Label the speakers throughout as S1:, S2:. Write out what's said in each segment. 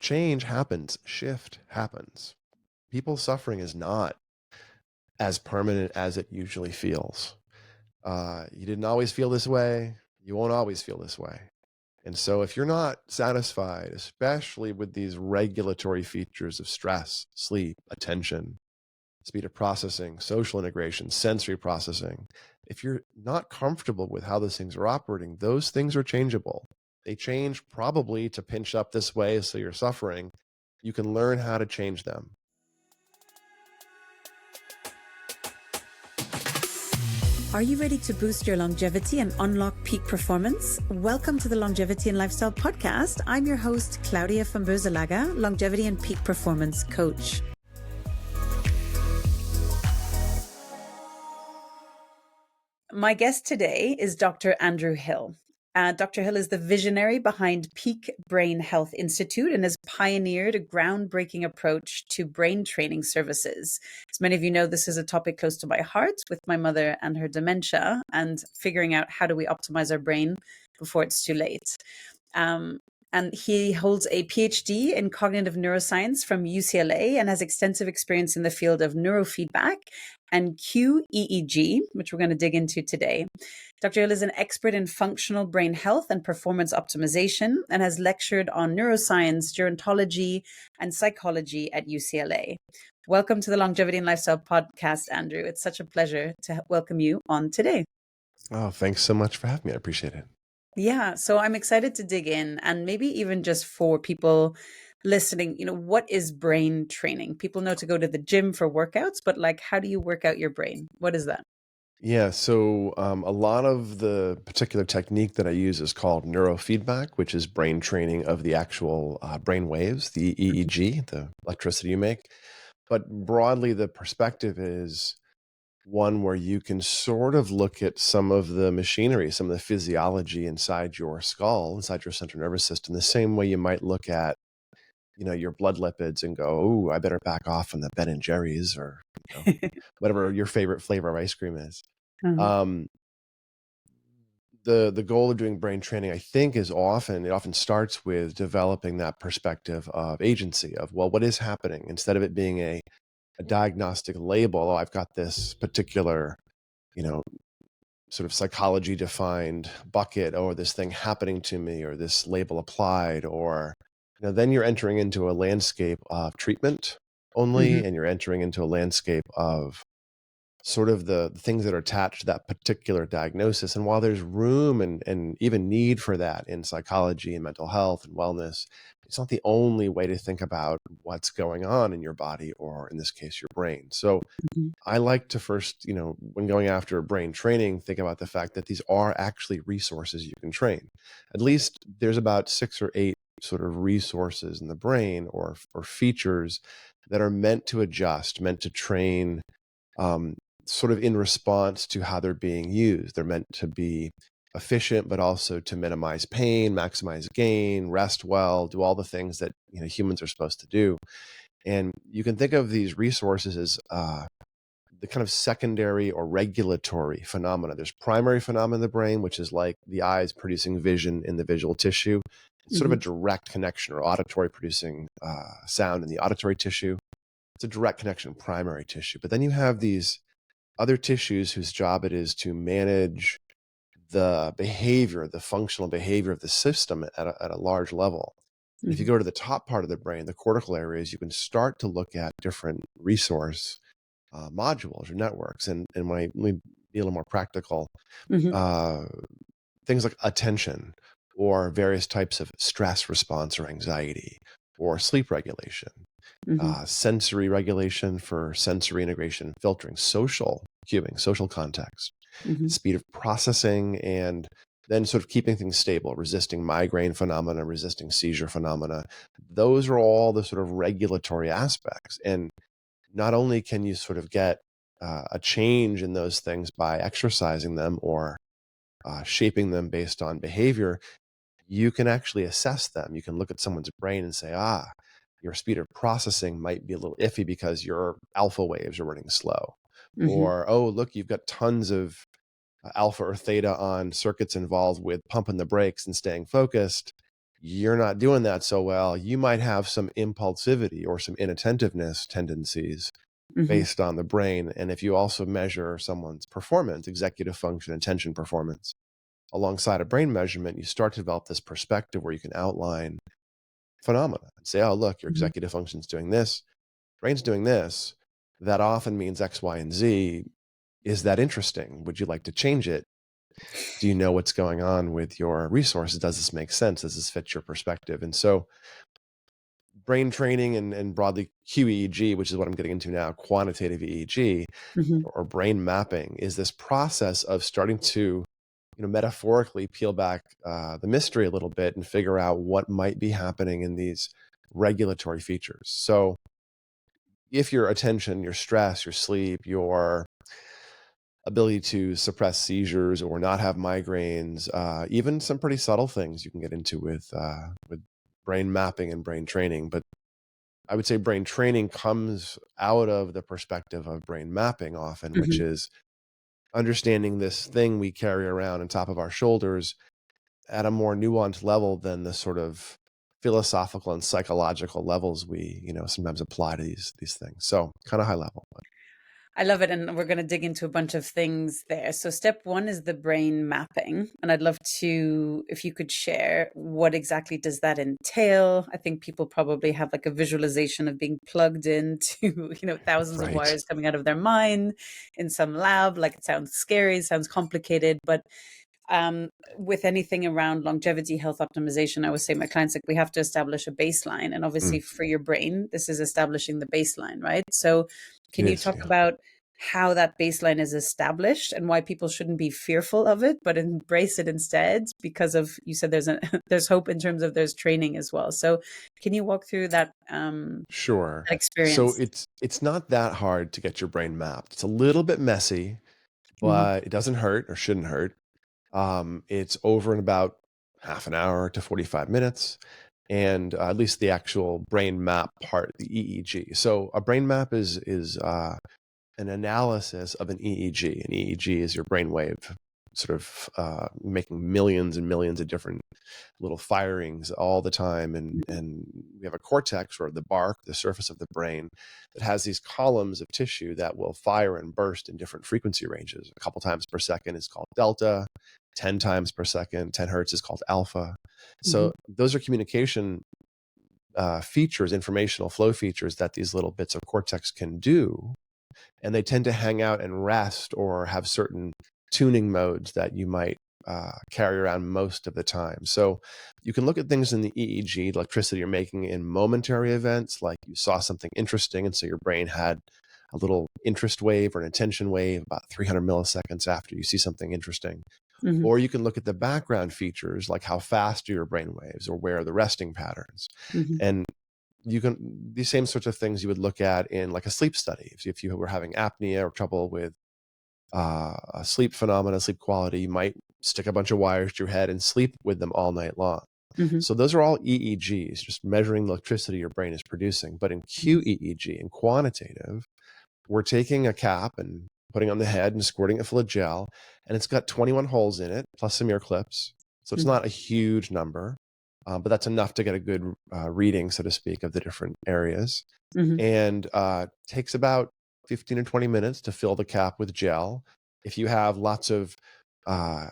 S1: change happens, shift happens. People's suffering is not as permanent as it usually feels. You didn't always feel this way. You won't always feel this way. And so if you're not satisfied, especially with these regulatory features of stress, sleep, attention, speed of processing, social integration, sensory processing, if you're not comfortable with how those things are operating, those things are changeable. They change probably to pinch up this way, so you're suffering. You can learn how to change them.
S2: Are you ready to boost your longevity and unlock peak performance? Welcome to the Longevity and Lifestyle Podcast. I'm your host, Claudia van Beuzelaga, Longevity and Peak Performance Coach. My guest today is Dr. Andrew Hill. Dr. Hill is the visionary behind Peak Brain Health Institute and has pioneered a groundbreaking approach to brain training services. As many of you know, this is a topic close to my heart with my mother and her dementia and figuring out how do we optimize our brain before it's too late. And he holds a PhD in cognitive neuroscience from UCLA and has extensive experience in the field of neurofeedback and QEEG, which we're going to dig into today. Dr. Hill is an expert in functional brain health and performance optimization and has lectured on neuroscience, gerontology, and psychology at UCLA. Welcome to the Longevity and Lifestyle Podcast, Andrew. It's such a pleasure to welcome you on today.
S1: Oh, thanks so much for having me. I appreciate it.
S2: Yeah, so I'm excited to dig in, and maybe even just for people listening, what is brain training? People know to go to the gym for workouts, but how do you work out your brain? What is that?
S1: Yeah, so a lot of the particular technique that I use is called neurofeedback, which is brain training of the actual brain waves, the EEG, the electricity you make. But broadly, the perspective is one where you can sort of look at some of the machinery, some of the physiology inside your skull, inside your central nervous system, the same way you might look at, your blood lipids and go, oh, I better back off from the Ben and Jerry's or whatever your favorite flavor of ice cream is.
S2: Mhm.
S1: The goal of doing brain training, I think, it often starts with developing that perspective of agency of, well, what is happening? Instead of it being a diagnostic label, oh, I've got this particular, sort of psychology defined bucket, or this thing happening to me, or this label applied, or, then you're entering into a landscape of treatment only, and you're entering into a landscape of sort of the things that are attached to that particular diagnosis. And while there's room and even need for that in psychology and mental health and wellness, it's not the only way to think about what's going on in your body, or in this case, your brain. So I like to first, when going after brain training, think about the fact that these are actually resources you can train. At least there's about 6 or 8 sort of resources in the brain or features that are meant to adjust, meant to train, sort of in response to how they're being used. They're meant to be efficient, but also to minimize pain, maximize gain, rest well, do all the things that humans are supposed to do. And you can think of these resources as the kind of secondary or regulatory phenomena. There's primary phenomena in the brain, which is like the eyes producing vision in the visual tissue. It's sort of a direct connection, or auditory producing sound in the auditory tissue. It's a direct connection, primary tissue. But then you have these other tissues whose job it is to manage the behavior, the functional behavior of the system at a large level. And if you go to the top part of the brain, the cortical areas, you can start to look at different resource modules or networks. And let me be a little more practical. Things like attention, or various types of stress response or anxiety, or sleep regulation, sensory regulation for sensory integration, filtering, social cueing, social context, speed of processing, and then sort of keeping things stable, resisting migraine phenomena, resisting seizure phenomena. Those are all the sort of regulatory aspects. And not only can you sort of get a change in those things by exercising them or shaping them based on behavior, you can actually assess them. You can look at someone's brain and say, your speed of processing might be a little iffy because your alpha waves are running slow. Or, oh, look, you've got tons of alpha or theta on circuits involved with pumping the brakes and staying focused. you're not doing that so well. You might have some impulsivity or some inattentiveness tendencies
S2: Hmm.
S1: based on the brain. And if you also measure someone's performance, executive function, attention performance, alongside a brain measurement, you start to develop this perspective where you can outline phenomena and say, oh, look, your
S2: Hmm.
S1: executive function's doing this, brain's doing this. That often means X, Y, and Z. Is that interesting? Would you like to change it? Do you know what's going on with your resources? Does this make sense? Does this fit your perspective? And so brain training and broadly QEEG, which is what I'm getting into now, quantitative EEG
S2: Hmm.
S1: or brain mapping, is this process of starting to, metaphorically peel back the mystery a little bit and figure out what might be happening in these regulatory features. So if your attention, your stress, your sleep, your ability to suppress seizures or not have migraines, even some pretty subtle things you can get into with brain mapping and brain training. But I would say brain training comes out of the perspective of brain mapping often, which
S2: Hmm.
S1: is understanding this thing we carry around on top of our shoulders at a more nuanced level than the sort of philosophical and psychological levels we, sometimes apply to these things. So kind of high level. But
S2: I love it. And we're going to dig into a bunch of things there. So, step one is the brain mapping. And I'd love to, if you could share what exactly does that entail? I think people probably have like a visualization of being plugged into, thousands of
S1: right.
S2: wires coming out of their mind in some lab. Like it sounds scary, it sounds complicated, but um, with anything around longevity, health optimization, I always say my clients, like, we have to establish a baseline. And obviously,
S1: Mm,
S2: for your brain, this is establishing the baseline, right? So,
S1: it
S2: can you
S1: is,
S2: talk
S1: yeah.
S2: about how that baseline is established and why people shouldn't be fearful of it, but embrace it instead? Because of, you said there's there's hope in terms of there's training as well. So, can you walk through
S1: Sure.
S2: that
S1: So
S2: experience?
S1: it's not that hard to get your brain mapped. It's a little bit messy,
S2: Hmm.
S1: but it doesn't hurt or shouldn't hurt. It's over in about half an hour to 45 minutes, and at least the actual brain map part, the EEG. So a brain map is an analysis of an EEG. An EEG is your brainwave, sort of making millions and millions of different little firings all the time. And we have a cortex, or the bark, the surface of the brain, that has these columns of tissue that will fire and burst in different frequency ranges. A couple times per second is called delta, 10 times per second, 10 hertz is called alpha.
S2: Hmm.
S1: So those are communication features, informational flow features that these little bits of cortex can do, and they tend to hang out and rest or have certain tuning modes that you might carry around most of the time. So you can look at things in the EEG, electricity you're making in momentary events, like you saw something interesting, and so your brain had a little interest wave or an attention wave about 300 milliseconds after you see something interesting.
S2: Hmm.
S1: Or you can look at the background features, like how fast are your brain waves or where are the resting patterns.
S2: Hmm.
S1: And you can, these same sorts of things you would look at in like a sleep study. If you were having apnea or trouble with a sleep phenomena, sleep quality, you might stick a bunch of wires to your head and sleep with them all night long.
S2: Hmm.
S1: So those are all EEGs, just measuring the electricity your brain is producing. But in QEEG, in quantitative, we're taking a cap and putting on the head and squirting it full of gel, and it's got 21 holes in it, plus some ear clips. So it's
S2: Hmm.
S1: not a huge number, but that's enough to get a good reading, so to speak, of the different areas.
S2: Hmm.
S1: And takes about 15 or 20 minutes to fill the cap with gel. If you have lots of uh,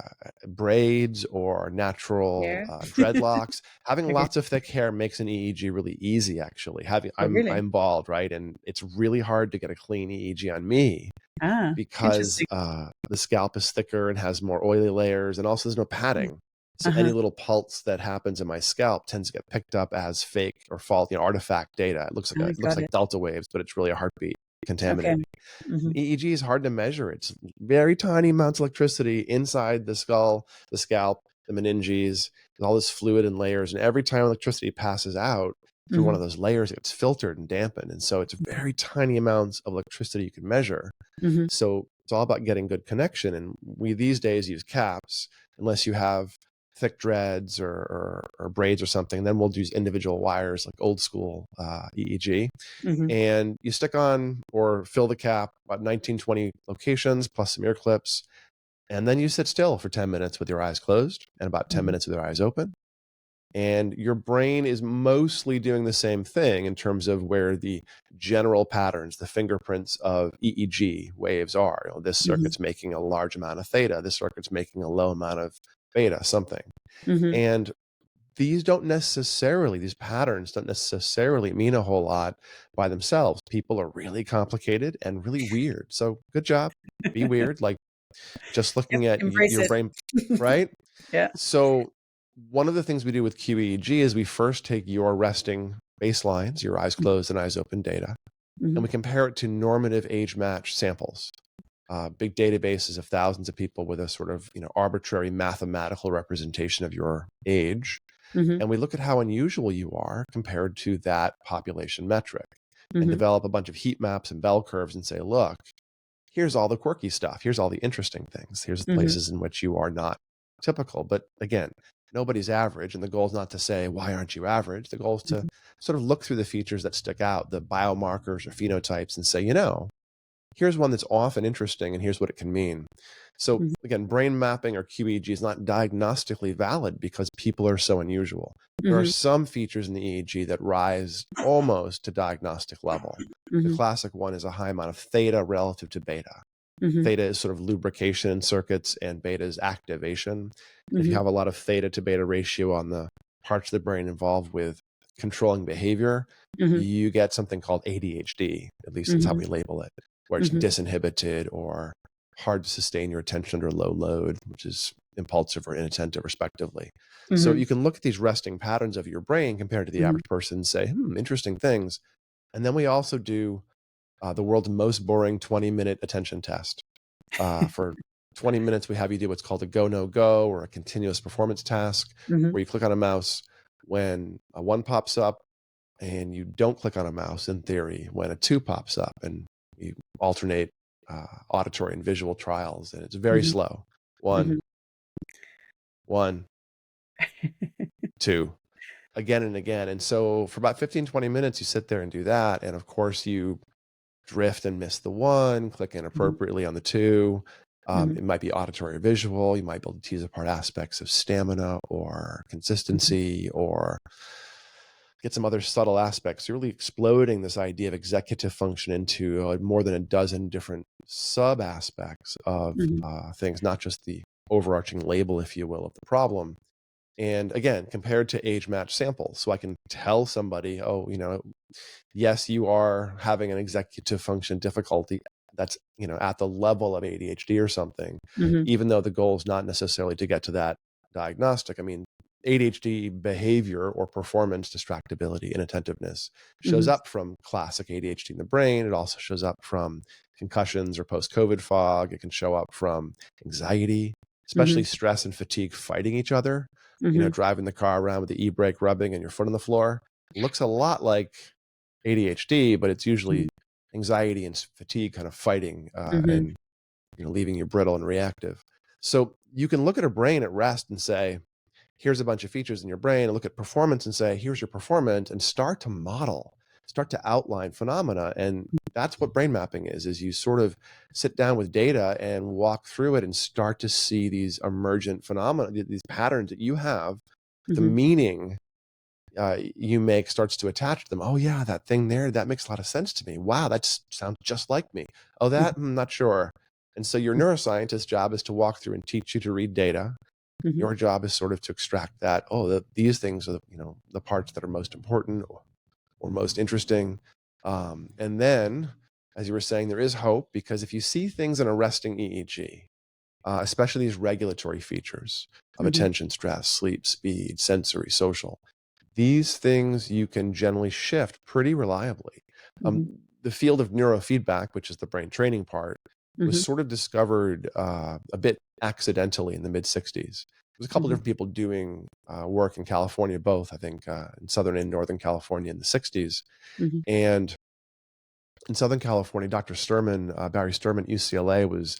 S1: braids or natural
S2: Yeah.
S1: dreadlocks, having
S2: Okay.
S1: lots of thick hair makes an EEG really easy. Actually, having
S2: Oh, really?
S1: I'm bald, right, and it's really hard to get a clean EEG on me
S2: Ah,
S1: because
S2: interesting.
S1: the scalp is thicker and has more oily layers, and also there's no padding. So any
S2: Uh-huh.
S1: little pulse that happens in my scalp tends to get picked up as fake or fault, artifact data.
S2: I
S1: It looks
S2: got
S1: like
S2: it.
S1: delta waves, but it's really a heartbeat
S2: Okay.
S1: contaminating.
S2: Mhm.
S1: And EEG is hard to measure. It's very tiny amounts of electricity inside the skull, the scalp, the meninges, and all this fluid and layers. And every time electricity passes out through one
S2: Mhm.
S1: of those layers, it gets filtered and dampened. And so it's very tiny amounts of electricity you can measure.
S2: Mhm.
S1: So it's all about getting good connection. And we these days use caps, unless you have thick dreads or braids or something. Then we'll use individual wires like old school EEG.
S2: Mhm.
S1: And you stick on or fill the cap about 19, 20 locations plus some ear clips. And then you sit still for 10 minutes with your eyes closed and about 10
S2: Mhm.
S1: minutes with your eyes open. And your brain is mostly doing the same thing in terms of where the general patterns, the fingerprints of EEG waves are. You know, this
S2: Mhm.
S1: circuit's making a large amount of theta, this circuit's making a low amount of beta, something.
S2: Mhm.
S1: And these patterns don't necessarily mean a whole lot by themselves. People are really complicated and really weird. So good job. Be weird. Like just
S2: Yep,
S1: looking at
S2: embrace
S1: your
S2: it.
S1: brain, right?
S2: Yeah.
S1: So one of the things we do with QEEG is we first take your resting baselines, your eyes closed and eyes open data, and
S2: Mhm.
S1: we compare it to normative age match samples, big databases of thousands of people with a sort of arbitrary mathematical representation of your age.
S2: Mhm.
S1: And we look at how unusual you are compared to that population metric and
S2: Mhm.
S1: develop a bunch of heat maps and bell curves and say, look, here's all the quirky stuff. Here's all the interesting things. Here's the
S2: Mhm.
S1: places in which you are not typical. But again, nobody's average. And the goal is not to say, why aren't you average? The goal is to
S2: Mhm.
S1: sort of look through the features that stick out, the biomarkers or phenotypes, and say, here's one that's often interesting and here's what it can mean. So
S2: Mhm.
S1: again, brain mapping or QEEG is not diagnostically valid because people are so unusual. There are
S2: Mhm.
S1: some features in the EEG that rise almost to diagnostic level. The
S2: Mhm.
S1: classic one is a high amount of theta relative to beta.
S2: Mhm.
S1: Theta is sort of lubrication in circuits and beta is activation. If you
S2: Mhm.
S1: have a lot of theta to beta ratio on the parts of the brain involved with controlling behavior,
S2: Mhm.
S1: you get something called ADHD, at least that's how
S2: Mhm.
S1: we label it, where it's
S2: Mhm.
S1: disinhibited or hard to sustain your attention under low load, which is impulsive or inattentive, respectively. So
S2: Mhm.
S1: you can look at these resting patterns of your brain compared to the
S2: Mhm.
S1: average person and say, interesting things. And then we also do the world's most boring 20-minute attention test. For 20 minutes, we have you do what's called a go, no go, or a continuous performance task,
S2: Mhm.
S1: where you click on a mouse when a one pops up and you don't click on a mouse in theory when a two pops up, and you alternate auditory and visual trials. And it's very
S2: Mhm.
S1: slow. One,
S2: Mhm.
S1: one, two, again and again. And so for about 15, 20 minutes, you sit there and do that. And of course, you drift and miss the one, click
S2: Mhm.
S1: inappropriately on the two.
S2: Mhm.
S1: It might be auditory or visual. You might be able to tease apart aspects of stamina or
S2: Mhm.
S1: consistency or get some other subtle aspects. You're really exploding this idea of executive function into more than a dozen different sub aspects of
S2: Mhm.
S1: things, not just the overarching label, if you will, of the problem. And again, compared to age match samples. So I can tell somebody, oh, yes, you are having an executive function difficulty that's, at the level of ADHD or something,
S2: Mhm.
S1: even though the goal is not necessarily to get to that diagnostic. I mean, ADHD behavior or performance distractibility, inattentiveness shows
S2: Mhm.
S1: up from classic ADHD in the brain. It also shows up from concussions or post-COVID fog. It can show up from anxiety, especially
S2: Mhm.
S1: stress and fatigue fighting each other.
S2: Mhm.
S1: Driving the car around with the e-brake rubbing and your foot on the floor looks a lot like ADHD, but it's usually anxiety and fatigue kind of fighting
S2: Mhm.
S1: and leaving you brittle and reactive. So you can look at a brain at rest and say, here's a bunch of features in your brain, and look at performance and say, here's your performance, and start to model, start to outline phenomena. And that's what brain mapping is you sort of sit down with data and walk through it and start to see these emergent phenomena, these patterns that you have, the
S2: Mhm.
S1: meaning you make starts to attach to them. Oh yeah, that thing there, that makes a lot of sense to me. Wow, that sounds just like me. Oh,
S2: Mhm.
S1: that, not sure. And so your neuroscientist's job is to walk through and teach you to read data.
S2: Mhm.
S1: Your job is sort of to extract that. Oh, these things are, the parts that are most important or most interesting. And then, as you were saying, there is hope because if you see things in a resting EEG, especially these regulatory features of
S2: Mhm.
S1: attention, stress, sleep, speed, sensory, social, these things you can generally shift pretty reliably.
S2: Mhm.
S1: The field of neurofeedback, which is the brain training part, was
S2: Mhm.
S1: sort of discovered a bit accidentally in the mid 60s. There's a couple
S2: Mhm.
S1: different people doing work in California, both, I think, in Southern and Northern California in the 60s.
S2: Mhm.
S1: And in Southern California, Dr. Sturman, Barry Sturman at UCLA, was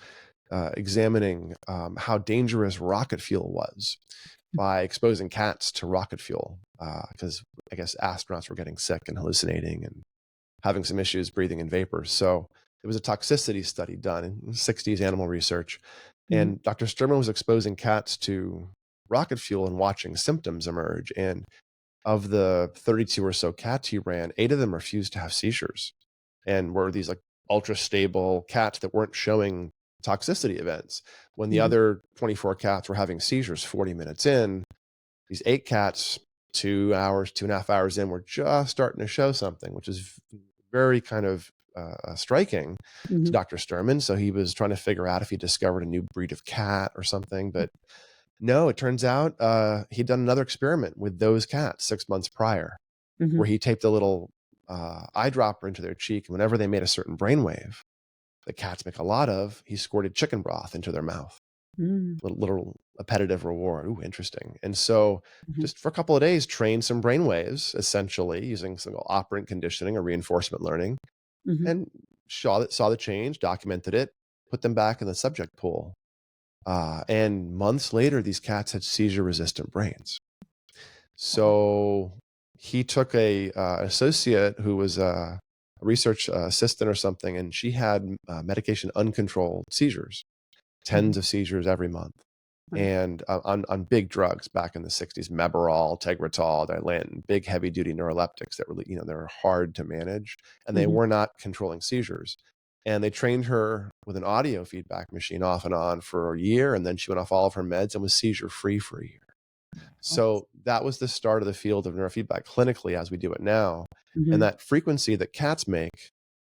S1: examining how dangerous rocket fuel was by exposing cats to rocket fuel because I guess astronauts were getting sick and hallucinating and having some issues breathing in vapors. So it was a toxicity study done in the 60s animal research.
S2: Mhm.
S1: And Dr. Sturman was exposing cats to rocket fuel and watching symptoms emerge. And of the 32 or so cats he ran, 8 of them refused to have seizures and were these like ultra stable cats that weren't showing toxicity events. When the
S2: Mhm.
S1: other 24 cats were having seizures 40 minutes in, these 8 cats, 2 hours, 2.5 hours in, were just starting to show something, which is very kind of striking to
S2: Mhm.
S1: Dr. Sturman. So he was trying to figure out if he discovered a new breed of cat or something. But no, it turns out he'd done another experiment with those cats 6 months prior,
S2: Mhm.
S1: where he taped a little eyedropper into their cheek. And whenever they made a certain brainwave that cats make a lot of, he squirted chicken broth into their mouth.
S2: Mm.
S1: Little appetitive reward. Ooh, interesting. And so
S2: Mhm.
S1: just for a couple of days, trained some brainwaves, essentially using some operant conditioning or reinforcement learning,
S2: Mhm.
S1: and saw the change, documented it, put them back in the subject pool. And months later, these cats had seizure-resistant brains.
S2: Wow.
S1: So he took a associate who was a research assistant or something, and she had medication uncontrolled seizures, tens
S2: Mhm.
S1: of seizures every month.
S2: Wow.
S1: And on big drugs back in the 60s, Meborol, Tegretol, Dilantin, big heavy duty neuroleptics that really, they're hard to manage, and they
S2: Mhm.
S1: were not controlling seizures. And they trained her with an audio feedback machine off and on for a year, and then she went off all of her meds and was seizure free for a year.
S2: Awesome.
S1: So that was the start of the field of neurofeedback clinically as we do it now. And
S2: Mhm.
S1: that frequency that cats make,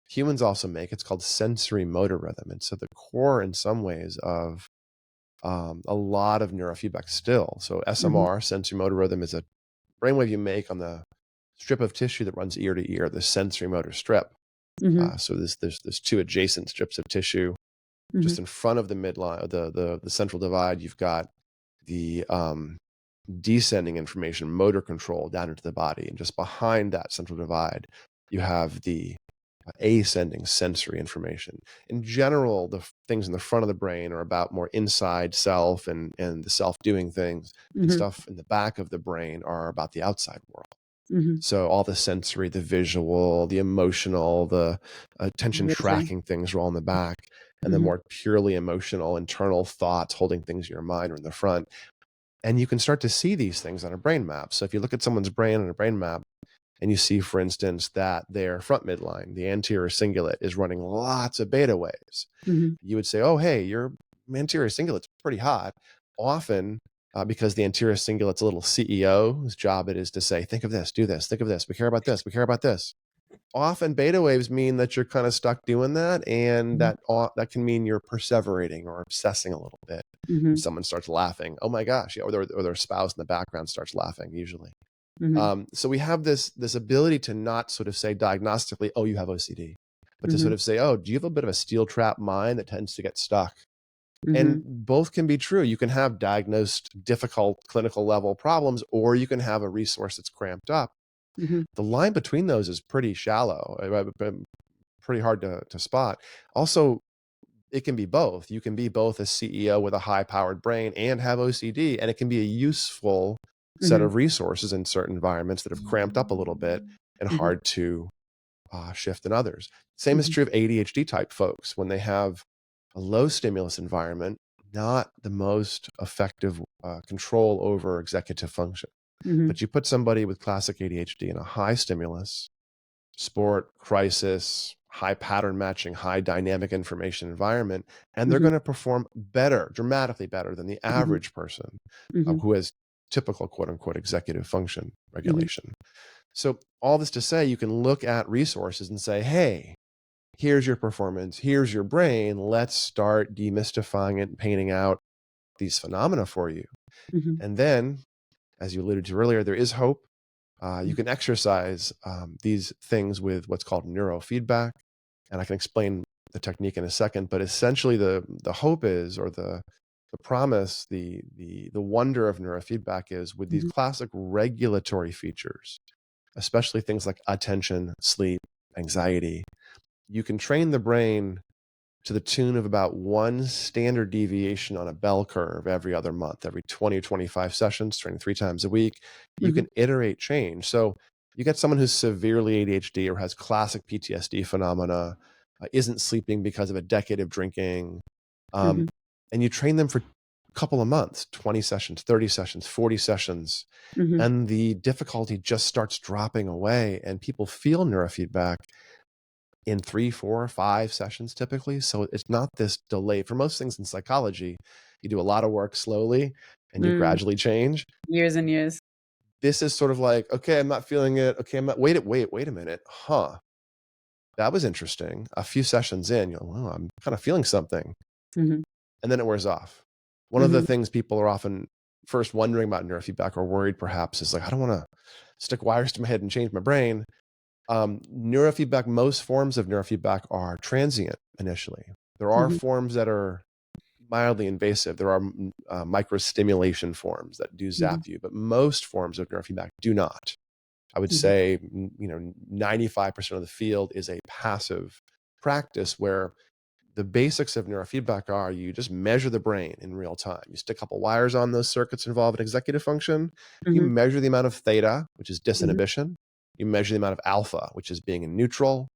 S1: humans also make. It's called sensory motor rhythm. And so the core, in some ways, of a lot of neurofeedback still. So
S2: Mhm.
S1: SMR, sensory motor rhythm, is a brainwave you make on the strip of tissue that runs ear to ear, the sensory motor strip.
S2: Mhm.
S1: So there's 2 adjacent strips of tissue
S2: Mhm.
S1: just in front of the midline, the central divide. You've got the descending information, motor control down into the body, and just behind that central divide, you have the ascending sensory information. In general, the things in the front of the brain are about more inside self and the self doing things, and
S2: Mhm.
S1: stuff in the back of the brain are about the outside world.
S2: Mhm.
S1: So all the sensory, the visual, the emotional, the attention
S2: Amazing.
S1: tracking things are all in the back, and the
S2: Mhm.
S1: more purely emotional internal thoughts holding things in your mind are in the front. And you can start to see these things on a brain map. So if you look at someone's brain on a brain map, and you see, for instance, that their front midline, the anterior cingulate, is running lots of beta waves,
S2: Mhm.
S1: you would say, oh, hey, your anterior cingulate's pretty hot. Often, because the anterior cingulate's a little CEO whose job it is to say, think of this, do this, think of this, we care about this, we care about this. Often beta waves mean that you're kind of stuck doing that, and
S2: Mhm.
S1: that can mean you're perseverating or obsessing a little bit. And
S2: Mhm.
S1: someone starts laughing, oh my gosh, yeah, or their spouse in the background starts laughing usually.
S2: Mhm.
S1: So we have this ability to not sort of say diagnostically, oh, you have OCD, but to sort
S2: Mhm.
S1: of say, oh, do you have a bit of a steel trap mind that tends to get stuck? And
S2: Mhm.
S1: both can be true. You can have diagnosed difficult clinical level problems, or you can have a resource that's cramped up.
S2: Mhm.
S1: The line between those is pretty shallow, pretty hard to spot. Also, it can be both. You can be both a CEO with a high powered brain and have OCD, and it can be a useful set
S2: Mhm.
S1: of resources in certain environments that have cramped up a little bit and
S2: Mhm.
S1: hard to shift in others. Same is
S2: Mhm.
S1: true of ADHD type folks when they have a low stimulus environment, not the most effective control over executive function.
S2: Mhm.
S1: But you put somebody with classic ADHD in a high stimulus, sport, crisis, high pattern matching, high dynamic information environment, and they're
S2: Mhm.
S1: going to perform better, dramatically better than the
S2: Mhm.
S1: average person
S2: Mhm.
S1: who has typical quote unquote executive function
S2: Mhm.
S1: regulation. So, all this to say, you can look at resources and say, hey, here's your performance, here's your brain. Let's start demystifying it and painting out these phenomena for you.
S2: Mhm.
S1: And then, as you alluded to earlier, there is hope. You
S2: Mhm.
S1: can exercise these things with what's called neurofeedback, and I can explain the technique in a second. But essentially, the hope is, or the promise, the wonder of neurofeedback is with these
S2: Mhm.
S1: classic regulatory features, especially things like attention, sleep, anxiety. You can train the brain to the tune of about 1 standard deviation on a bell curve every other month, every 20 or 25 sessions, training 3 times a week. You
S2: Mhm.
S1: can iterate change. So you get someone who's severely ADHD or has classic PTSD phenomena, isn't sleeping because of a decade of drinking, um,
S2: Mhm.
S1: and you train them for couple of months, 20 sessions, 30 sessions, 40 sessions,
S2: Mhm.
S1: and the difficulty just starts dropping away, and people feel neurofeedback in 3, 4, 5 sessions typically. So it's not this delay. For most things in psychology, you do a lot of work slowly and you
S2: Mm.
S1: gradually change.
S2: Years and years.
S1: This is sort of like, okay, I'm not feeling it. Okay, I'm not, wait a minute. Huh. That was interesting. A few sessions in, you're like, well, I'm kind of feeling something.
S2: Mhm.
S1: And then it wears off. One of the
S2: Mhm.
S1: things people are often first wondering about neurofeedback or worried perhaps is like, I don't want to stick wires to my head and change my brain. Neurofeedback, most forms of neurofeedback are transient initially. There are
S2: Mhm.
S1: forms that are mildly invasive. There are microstimulation forms that do
S2: Mhm.
S1: zap you, but most forms of neurofeedback do not. I would
S2: Mhm.
S1: say, 95% of the field is a passive practice where the basics of neurofeedback are you just measure the brain in real time. You stick a couple wires on those circuits involved in executive function. You
S2: Mhm.
S1: measure the amount of theta, which is
S2: Mhm.
S1: disinhibition. You measure the amount of alpha, which is being in neutral.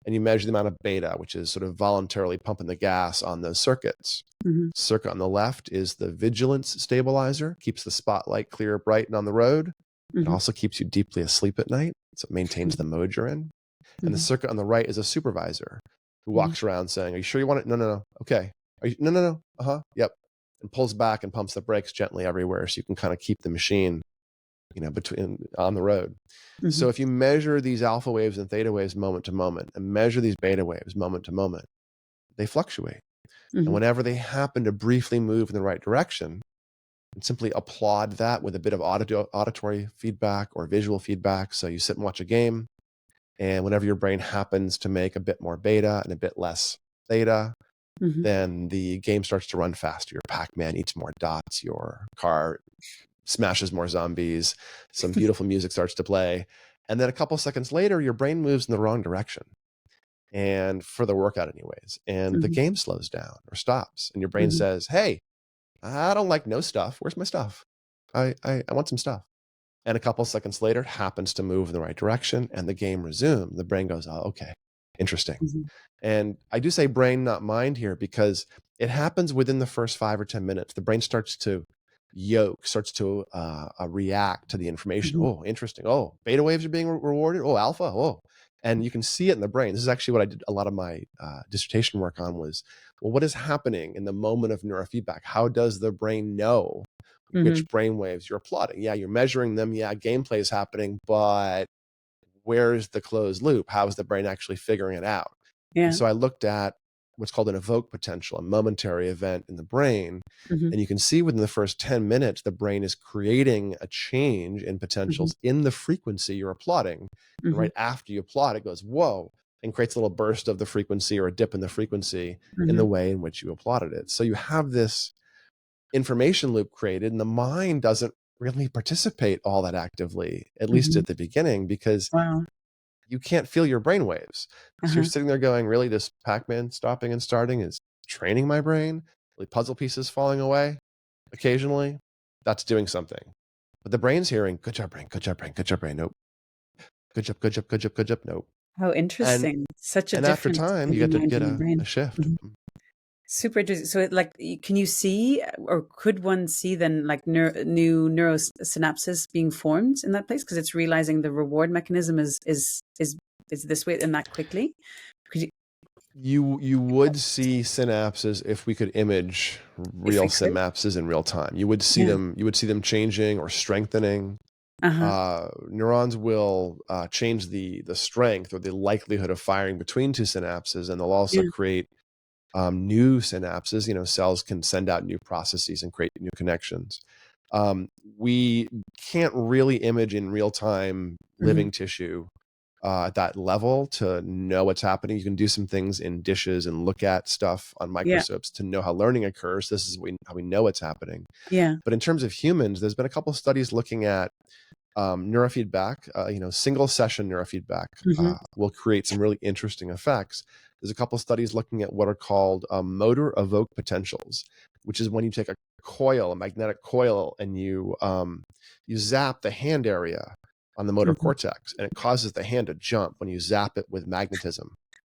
S1: And you measure the amount of beta, which is sort of voluntarily pumping the gas on those circuits.
S2: Mhm.
S1: Circuit on the left is the vigilance stabilizer, keeps the spotlight clear, bright, and on the road. It
S2: Mhm.
S1: also keeps you deeply asleep at night, so it maintains the mode you're in. And the
S2: Mhm.
S1: circuit on the right is a supervisor who
S2: Mhm.
S1: walks around saying, "Are you sure you want it? No, no, no. Okay. Are you, no, no, no. Uh-huh. Yep." And pulls back and pumps the brakes gently everywhere so you can kind of keep the machine, between on the road. So
S2: Mhm.
S1: if you measure these alpha waves and theta waves moment to moment and measure these beta waves moment to moment, they fluctuate. And
S2: Mhm.
S1: whenever they happen to briefly move in the right direction, and simply applaud that with a bit of auditory feedback or visual feedback. So you sit and watch a game, and whenever your brain happens to make a bit more beta and a bit less theta,
S2: Mhm.
S1: then the game starts to run faster. Your Pac-Man eats more dots, your car smashes more zombies, some beautiful music starts to play. And then a couple seconds later, your brain moves in the wrong direction. And for the workout, anyways, and the
S2: Mhm.
S1: game slows down or stops, and your brain
S2: Mhm.
S1: says, "Hey, I don't like no stuff. Where's my stuff? I want some stuff." And a couple seconds later, it happens to move in the right direction and the game resumes. The brain goes, "Oh, okay, interesting."
S2: Mhm.
S1: And I do say brain, not mind here, because it happens within the first 5 or 10 minutes. The brain starts to starts to react to the information.
S2: Mhm.
S1: Oh, interesting. Oh, beta waves are being rewarded. Oh, alpha. Oh, and you can see it in the brain. This is actually what I did a lot of my dissertation work on was, well, what is happening in the moment of neurofeedback? How does the brain know
S2: Mhm.
S1: which brain waves you're plotting? Yeah, you're measuring them. Yeah, gameplay is happening, but where's the closed loop? How is the brain actually figuring it out? And
S2: Yeah.
S1: so I looked at what's called an evoke potential, a momentary event in the brain.
S2: Mhm.
S1: And you can see within the first 10 minutes, the brain is creating a change in
S2: Mhm.
S1: potentials in the frequency you're applauding. And
S2: Mhm.
S1: right after you applaud, it goes, whoa, and creates a little burst of the frequency or a dip in the frequency in the
S2: Mhm.
S1: way in which you applauded it. So you have this information loop created, and the mind doesn't really participate all that actively, at least
S2: Mhm.
S1: at the beginning, because
S2: Wow.
S1: you can't feel your brain waves. So you're
S2: Uh-huh.
S1: sitting there going, really, this Pac-Man stopping and starting is training my brain? Really, puzzle pieces falling away occasionally? That's doing something. But the brain's hearing, good job, brain, good job, brain, good job, brain. Nope. Good job, good job, good job, good job. Nope.
S2: How
S1: And
S2: interesting. Such a
S1: after
S2: difference
S1: time,
S2: between
S1: you
S2: the
S1: get to
S2: mind
S1: get
S2: and the
S1: a
S2: brain.
S1: shift.
S2: Mhm. Super interesting. So, can you see, or could one see then, like new neurosynapses being formed in that place because it's realizing the reward mechanism is this way and that quickly? Could you,
S1: You would see synapses if we could image
S2: if
S1: real
S2: we could?
S1: synapses in real time. You would see
S2: Yeah.
S1: them. You would see them changing or strengthening.
S2: Uh huh.
S1: Neurons will change the strength or the likelihood of firing between two synapses, and they'll also
S2: Yeah.
S1: create new synapses. Cells can send out new processes and create new connections. We can't really image in real time
S2: Hmm.
S1: living tissue at that level to know what's happening. You can do some things in dishes and look at stuff on
S2: Yeah.
S1: microscopes to know how learning occurs. This is how we know what's happening.
S2: Yeah.
S1: But in terms of humans, there's been a couple of studies looking at neurofeedback. Single session neurofeedback
S2: Hmm.
S1: will create some really interesting effects. There's a couple of studies looking at what are called motor evoke potentials, which is when you take a magnetic coil, and you zap the hand area on the motor
S2: Hmm.
S1: cortex, and it causes the hand to jump when you zap it with magnetism,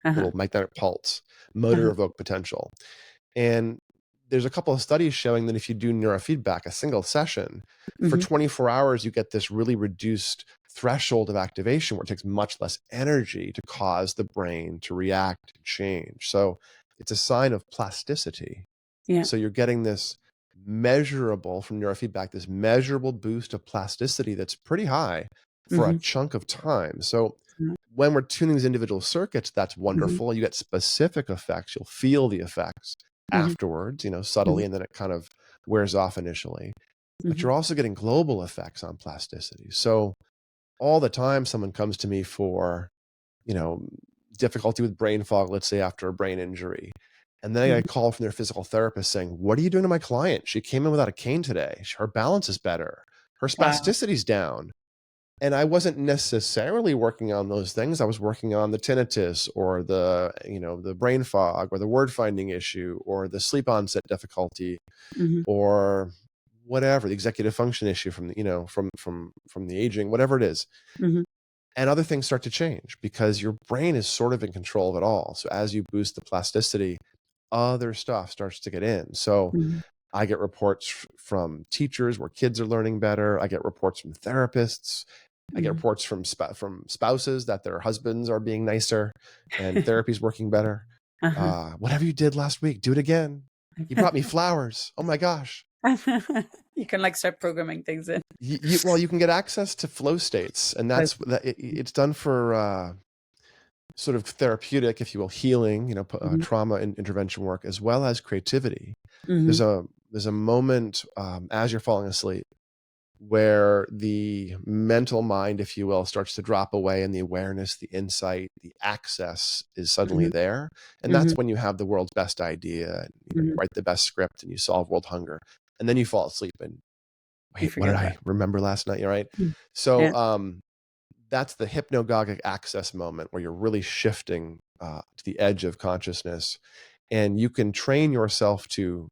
S2: Uh huh.
S1: little magnetic pulse,
S2: Uh
S1: motor
S2: huh.
S1: evoke potential. And there's a couple of studies showing that if you do neurofeedback, a single session, for
S2: Mhm.
S1: 24 hours, you get this really reduced threshold of activation where it takes much less energy to cause the brain to react and change. So it's a sign of plasticity.
S2: Yeah.
S1: So you're getting this measurable from neurofeedback, this measurable boost of plasticity that's pretty high for a
S2: Mhm.
S1: chunk of time. So
S2: Mhm.
S1: when we're tuning these individual circuits, that's
S2: Mhm.
S1: wonderful. You get specific effects. You'll feel the effects
S2: Mhm.
S1: afterwards,
S2: Mhm.
S1: subtly, and then it kind of wears off initially. But
S2: Mhm.
S1: you're also getting global effects on plasticity. So all the time, someone comes to me for, you know, difficulty with brain fog, let's say after a brain injury. And then I get
S2: Mhm.
S1: a call from their physical therapist saying, "What are you doing to my client? She came in without a cane today. Her balance is better. Her
S2: Wow.
S1: spasticity's down." And I wasn't necessarily working on those things. I was working on the tinnitus or the brain fog or the word finding issue or the sleep onset difficulty
S2: Mhm.
S1: or whatever, the executive function issue from from the aging, whatever it is.
S2: Mhm.
S1: And other things start to change because your brain is sort of in control of it all. So as you boost the plasticity, other stuff starts to get in. So
S2: Mhm.
S1: I get reports from teachers where kids are learning better. I get reports from therapists. I get
S2: Mhm.
S1: reports from spouses that their husbands are being nicer and therapy's working better.
S2: Uh-huh.
S1: Whatever you did last week, do it again. You brought me flowers. Oh my gosh.
S2: You can like start programming things in.
S1: Well, you can get access to flow states, and
S2: Close.
S1: it's done for sort of therapeutic, if you will, healing,
S2: Mhm.
S1: trauma and intervention work, as well as creativity.
S2: Mhm.
S1: There's a moment as you're falling asleep where the mental mind, if you will, starts to drop away, and the awareness, the insight, the access is suddenly
S2: Mhm.
S1: there, and that's
S2: Mhm.
S1: when you have the world's best idea, and you
S2: Mhm.
S1: write the best script, and you solve world hunger, and then you fall asleep and
S2: You
S1: wait, what
S2: forget
S1: did
S2: about
S1: I remember last night? You're right.
S2: it. Mm.
S1: So
S2: Yeah.
S1: that's the hypnagogic access moment where you're really shifting to the edge of consciousness. And you can train yourself to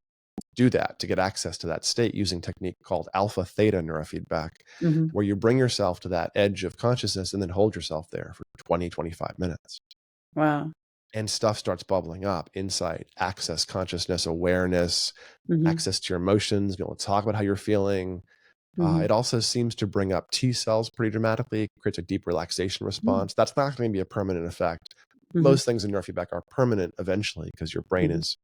S1: do that, to get access to that state using a technique called alpha theta neurofeedback,
S2: Mhm.
S1: where you bring yourself to that edge of consciousness and then hold yourself there for 20, 25 minutes.
S2: Wow.
S1: And stuff starts bubbling up: insight, access, consciousness, awareness,
S2: Mhm.
S1: access to your emotions, being able to talk about how you're feeling.
S2: Mhm.
S1: It also seems to bring up T cells pretty dramatically. It creates a deep relaxation
S2: Mm.
S1: response. That's not going to be a permanent effect.
S2: Mhm.
S1: Most things in neurofeedback are permanent eventually because your brain
S2: Mhm.
S1: is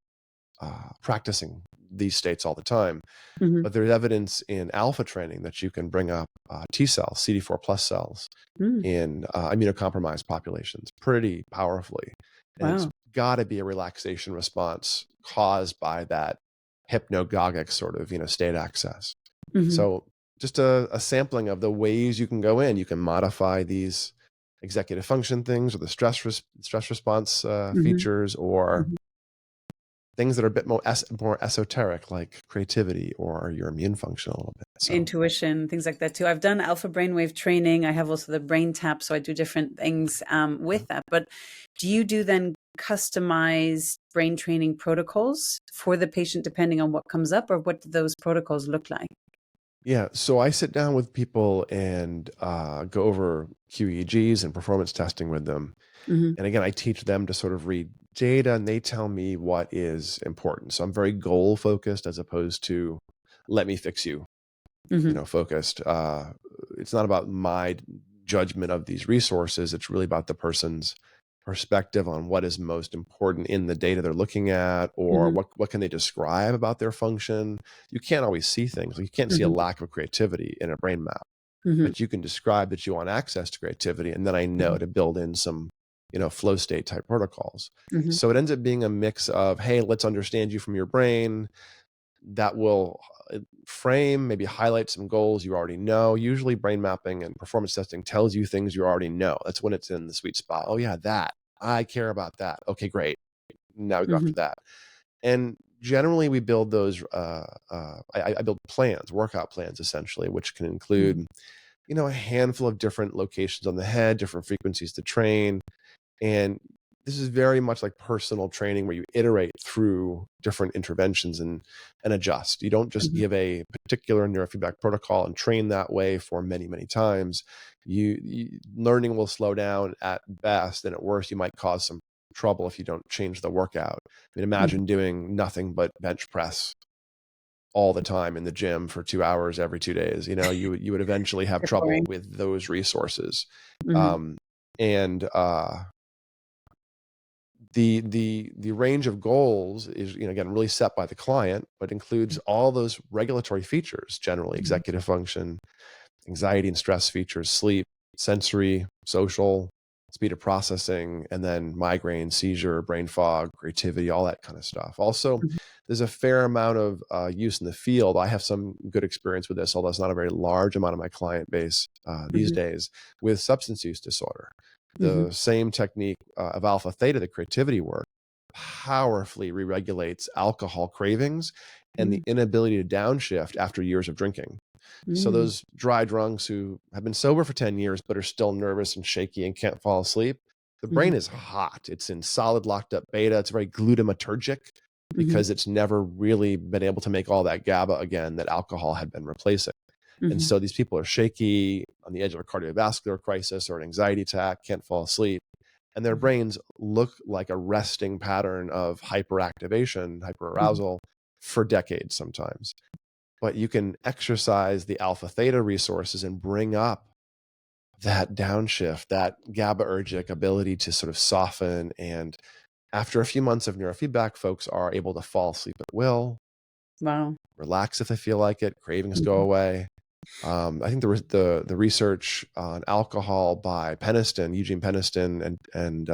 S1: practicing these states all the time.
S2: Mhm.
S1: But there's evidence in alpha training that you can bring up T cells, CD4 plus cells,
S2: Mm.
S1: in immunocompromised populations pretty powerfully. And it's
S2: Wow.
S1: got to be a relaxation response caused by that hypnagogic sort of state access.
S2: Mhm.
S1: So just a sampling of the ways you can go in. You can modify these executive function things or the stress response
S2: Mhm.
S1: features, or
S2: Mhm.
S1: things that are a bit more esoteric, like creativity or your immune function a little bit. So
S2: Intuition, things like that too. I've done alpha brainwave training. I have also the brain tap, so I do different things with that. But do you do then customized brain training protocols for the patient depending on what comes up, or what do those protocols look like?
S1: yeah, so I sit down with people and go over QEEGs and performance testing with them.
S2: Mhm.
S1: And again, I teach them to sort of read data, and they tell me what is important. So I'm very goal focused as opposed to let me fix you,
S2: Mhm.
S1: focused. It's not about my judgment of these resources. It's really about the person's perspective on what is most important in the data they're looking at, or
S2: Mhm.
S1: what can they describe about their function. You can't always see things. You can't see a
S2: Mhm.
S1: lack of creativity in a brain map,
S2: Mhm.
S1: but you can describe that you want access to creativity, and then I know
S2: Mhm.
S1: to build in some flow state type protocols.
S2: Mhm.
S1: So it ends up being a mix of, hey, let's understand you from your brain, that will frame, maybe highlight some goals you already know. Usually brain mapping and performance testing tells you things you already know. That's when it's in the sweet spot. Oh yeah, that, I care about that. Okay, great. Now we go
S2: Mhm.
S1: after that. And generally we build those I build plans, workout plans, essentially, which can
S2: Mhm.
S1: include a handful of different locations on the head, different frequencies to train. And this is very much like personal training, where you iterate through different interventions and adjust. You don't just
S2: Mhm.
S1: give a particular neurofeedback protocol and train that way for many, many times. Learning will slow down at best, and at worst, you might cause some trouble if you don't change the workout. I mean,
S2: Mhm.
S1: imagine doing nothing but bench press all the time in the gym for 2 hours every 2 days. You would eventually have
S2: Bit
S1: trouble
S2: boring.
S1: with those resources.
S2: Mhm.
S1: Um, and the range of goals is, again, really set by the client, but includes all those regulatory features, generally
S2: Mhm.
S1: executive function, anxiety and stress features, sleep, sensory, social, speed of processing, and then migraine, seizure, brain fog, creativity, all that kind of stuff. Also,
S2: Mhm.
S1: there's a fair amount of use in the field. I have some good experience with this, although it's not a very large amount of my client base these
S2: Mhm.
S1: days, with substance use disorder.
S2: Mhm.
S1: The same technique of alpha theta, the creativity work, powerfully re-regulates alcohol cravings and the
S2: Mhm.
S1: inability to downshift after years of drinking. So
S2: Mm.
S1: those dry drunks who have been sober for 10 years but are still nervous and shaky and can't fall asleep, the brain
S2: Mhm.
S1: is hot. It's in solid locked up beta. It's very glutamatergic
S2: Mhm.
S1: because it's never really been able to make all that GABA again that alcohol had been replacing. And
S2: Mhm.
S1: so these people are shaky, on the edge of a cardiovascular crisis or an anxiety attack, can't fall asleep. And their
S2: Mhm.
S1: brains look like a resting pattern of hyperactivation,
S2: Mhm.
S1: hyperarousal for decades sometimes. But you can exercise the alpha theta resources and bring up that downshift, that GABAergic ability to sort of soften. And after a few months of neurofeedback, folks are able to fall asleep at will,
S2: Wow.
S1: relax if they feel like it, cravings go
S2: Mhm.
S1: away. I think the research on alcohol by Peniston, Eugene Peniston, and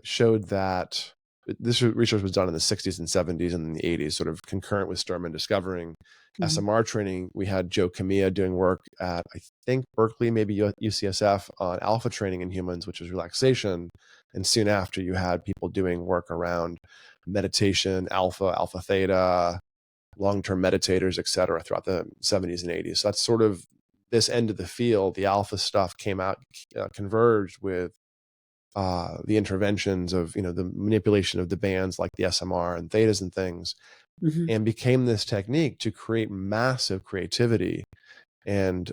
S1: showed that this research was done in the 60s and 70s and the 80s, sort of concurrent with Sturman discovering
S2: Mhm.
S1: SMR training. We had Joe Camilla doing work at, I think, Berkeley, maybe UCSF, on alpha training in humans, which is relaxation. And soon after, you had people doing work around meditation, alpha theta, long-term meditators, et cetera, throughout the 70s and 80s. So that's sort of this end of the field. The alpha stuff came out, converged with the interventions of, the manipulation of the bands like the SMR and thetas and things,
S2: Mhm.
S1: and became this technique to create massive creativity. And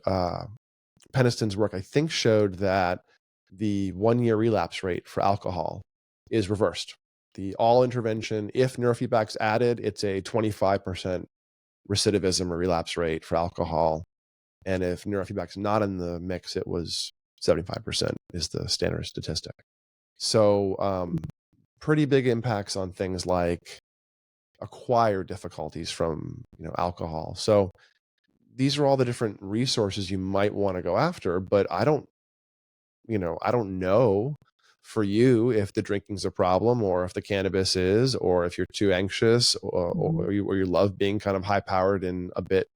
S1: Peniston's work, I think, showed that the 1-year relapse rate for alcohol is reversed. The all intervention, if neurofeedback's added, it's a 25% recidivism or relapse rate for alcohol. And if neurofeedback's not in the mix, it was 75% is the standard statistic. So pretty big impacts on things like acquired difficulties from, alcohol. So these are all the different resources you might want to go after, but I don't know for you if the drinking's a problem or if the cannabis is, or if you're too anxious, or,
S2: Mhm.
S1: or you love being kind of high powered and a bit,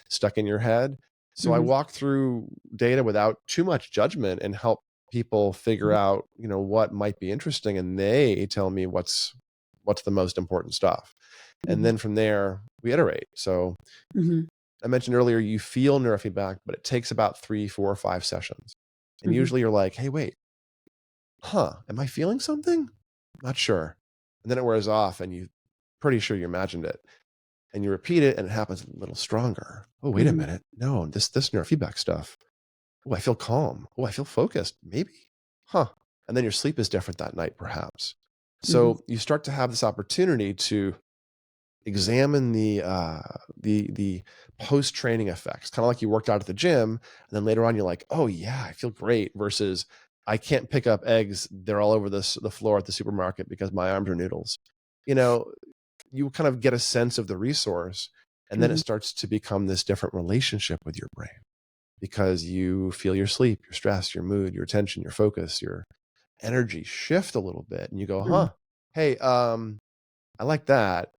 S1: stuck in your head. So I
S2: Mhm.
S1: walk through data without too much judgment and help people figure
S2: Mhm.
S1: out, what might be interesting. And they tell me what's the most important stuff. And
S2: Mhm.
S1: then from there we iterate. So
S2: Mhm.
S1: I mentioned earlier, you feel neurofeedback, but it takes about 3, 4, or 5 sessions. And
S2: Mhm.
S1: usually you're like, hey, wait, am I feeling something? Not sure. And then it wears off and you pretty sure you imagined it. And you repeat it and it happens a little stronger. Oh, wait a
S2: Mhm.
S1: minute. No, this neurofeedback stuff. Oh, I feel calm. Oh, I feel focused. Maybe. Huh. And then your sleep is different that night, perhaps.
S2: Mhm.
S1: So you start to have this opportunity to examine the post training effects, kind of like you worked out at the gym, and then later on you're like, oh yeah, I feel great. Versus, I can't pick up eggs; they're all over the floor at the supermarket because my arms are noodles. You know, you kind of get a sense of the resource, and then it
S2: Mhm.
S1: starts to become this different relationship with your brain because you feel your sleep, your stress, your mood, your attention, your focus, your energy shift a little bit, and you go,
S2: Mhm.
S1: hey, I like that,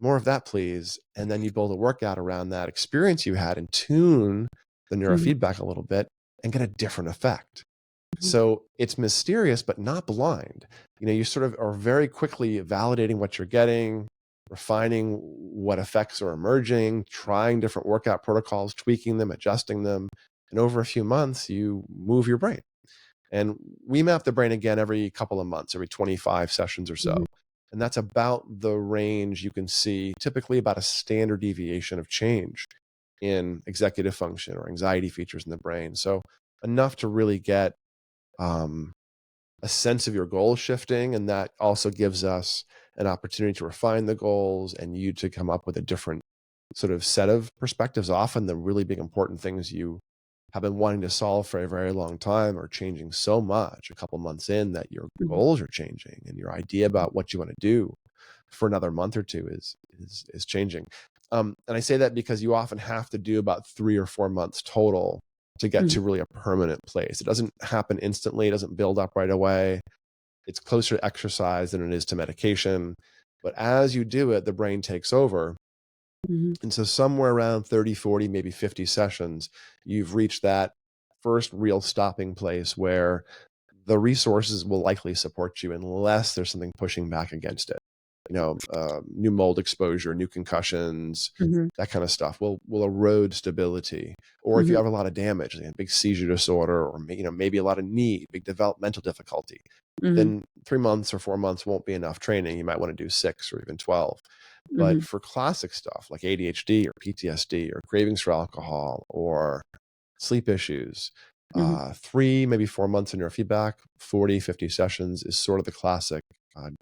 S1: more of that, please. And then you build a workout around that experience you had and tune the
S2: Mhm.
S1: neurofeedback a little bit and get a different effect.
S2: Mhm.
S1: So it's mysterious, but not blind. You sort of are very quickly validating what you're getting, refining what effects are emerging, trying different workout protocols, tweaking them, adjusting them. And over a few months, you move your brain. And we map the brain again every couple of months, every 25 sessions or so.
S2: Mhm.
S1: And that's about the range you can see, typically about a standard deviation of change in executive function or anxiety features in the brain. So enough to really get um, a sense of your goal shifting, and that also gives us an opportunity to refine the goals and you to come up with a different sort of set of perspectives. Often the really big important things you have been wanting to solve for a very long time are changing so much a couple months in that your
S2: Mhm.
S1: goals are changing and your idea about what you want to do for another month or two is changing. And I say that because you often have to do about 3 or 4 months total to get
S2: Mhm.
S1: to really a permanent place. It doesn't happen instantly. It doesn't build up right away. It's closer to exercise than it is to medication. But as you do it, the brain takes over.
S2: Mhm.
S1: And so somewhere around 30, 40, maybe 50 sessions, you've reached that first real stopping place where the resources will likely support you unless there's something pushing back against it. New mold exposure, new concussions,
S2: Mhm.
S1: that kind of stuff will erode stability. Or if you
S2: Mhm.
S1: have a lot of damage, like a big seizure disorder, or maybe a lot of need, big developmental difficulty,
S2: Mhm.
S1: then 3 months or 4 months won't be enough training. You might want to do 6 or even 12. But
S2: Mhm.
S1: for classic stuff like ADHD or PTSD or cravings for alcohol or sleep issues,
S2: Mhm.
S1: 3, maybe 4 months of neurofeedback, 40, 50 sessions is sort of the classic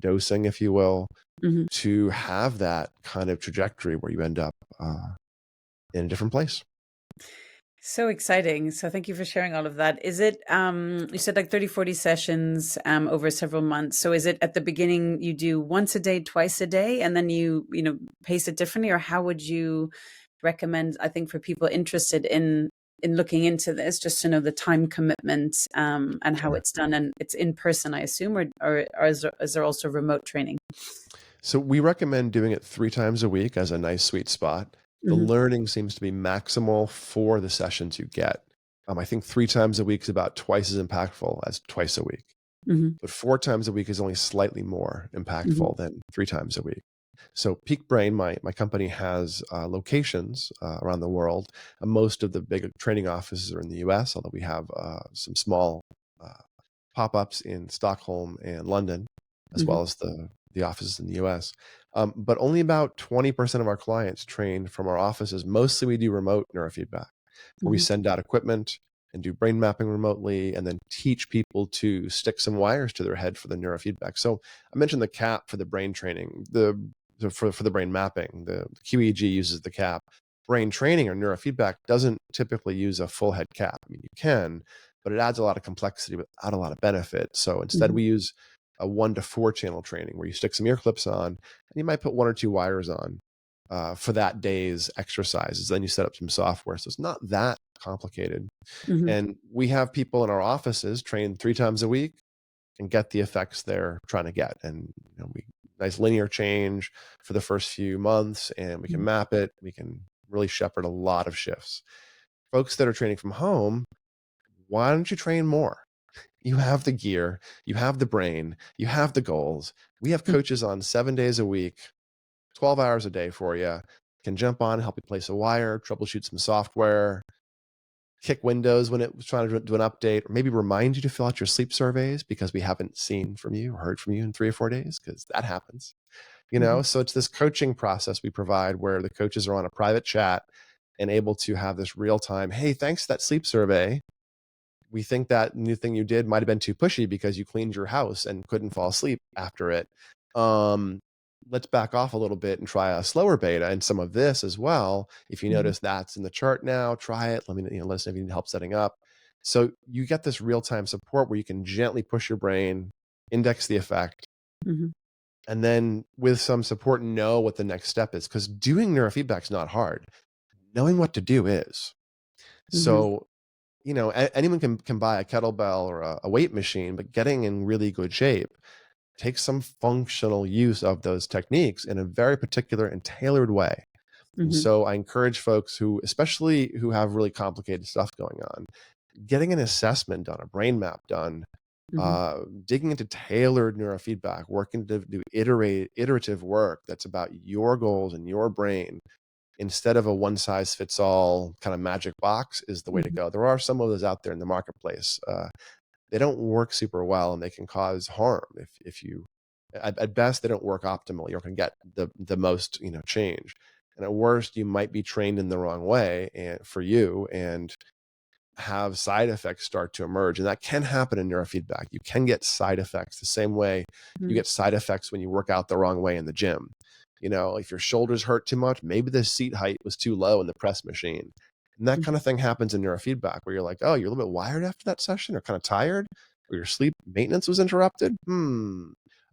S1: dosing, if you will,
S2: Mhm.
S1: to have that kind of trajectory where you end up in a different place.
S2: So exciting. So thank you for sharing all of that. Is it you said like 30, 40 sessions over several months. So is it at the beginning you do once a day, twice a day, and then you pace it differently, or how would you recommend, I think, for people interested in looking into this, just to know the time commitment and how
S1: Sure.
S2: it's done, and it's in person, I assume, or is there also remote training?
S1: So we recommend doing it 3 times a week as a nice sweet spot. The
S2: Hmm.
S1: learning seems to be maximal for the sessions you get. I think 3 times a week is about twice as impactful as twice a week.
S2: Hmm.
S1: But 4 times a week is only slightly more
S2: Hmm.
S1: impactful than 3 times a week. So Peak Brain, my company, has locations around the world. Most of the big training offices are in the US, although we have some small uh, pop-ups in Stockholm and London, as
S2: Hmm.
S1: well as the offices in the US. But only about 20% of our clients train from our offices. Mostly we do remote neurofeedback, where we
S2: Hmm.
S1: send out equipment and do brain mapping remotely and then teach people to stick some wires to their head for the neurofeedback. So I mentioned the cap for the brain training, for the brain mapping. The QEEG uses the cap. Brain training or neurofeedback doesn't typically use a full head cap. I mean, you can, but it adds a lot of complexity without a lot of benefit. So instead,
S2: Hmm.
S1: we use a 1 to 4 channel training where you stick some ear clips on and you might put 1 or 2 wires on for that day's exercises. Then you set up some software. So it's not that complicated.
S2: Hmm.
S1: And we have people in our offices train 3 times a week and get the effects they're trying to get. And we nice linear change for the first few months, and we can map it. We can really shepherd a lot of shifts. Folks that are training from home, why don't you train more? You have the gear, you have the brain, you have the goals. We have coaches on 7 days a week, 12 hours a day for you. Can jump on, help you place a wire, troubleshoot some software, kick Windows when it was trying to do an update, or maybe remind you to fill out your sleep surveys because we haven't seen from you or heard from you in 3 or 4 days, because that happens.
S2: Hmm.
S1: So it's this coaching process we provide where the coaches are on a private chat and able to have this real time, hey, thanks for that sleep survey. We think that new thing you did might have been too pushy because you cleaned your house and couldn't fall asleep after it. Um, let's back off a little bit and try a slower beta and some of this as well. If you
S2: Hmm.
S1: notice that's in the chart now, try it. Let us know if you need help setting up. So you get this real time support where you can gently push your brain, index the effect,
S2: Hmm.
S1: and then with some support, know what the next step is. Because doing neurofeedback is not hard. Knowing what to do is.
S2: Hmm.
S1: So anyone can buy a kettlebell or a weight machine, but getting in really good shape takes some functional use of those techniques in a very particular and tailored way. And
S2: Hmm.
S1: so I encourage folks especially who have really complicated stuff going on, getting an assessment done, a brain map done,
S2: Hmm.
S1: digging into tailored neurofeedback, working to do iterative work that's about your goals and your brain instead of a one size fits all kind of magic box is the way to
S2: Hmm.
S1: go. There are some of those out there in the marketplace. They don't work super well and they can cause harm if you at best they don't work optimally or can get the most change. And at worst, you might be trained in the wrong way and for you, and have side effects start to emerge. And that can happen in neurofeedback. You can get side effects the same way you get side effects when you work out the wrong way in the gym. If your shoulders hurt too much, maybe the seat height was too low in the press machine. And that kind of thing happens in neurofeedback where you're like, oh, you're a little bit wired after that session, or kind of tired, or your sleep maintenance was interrupted.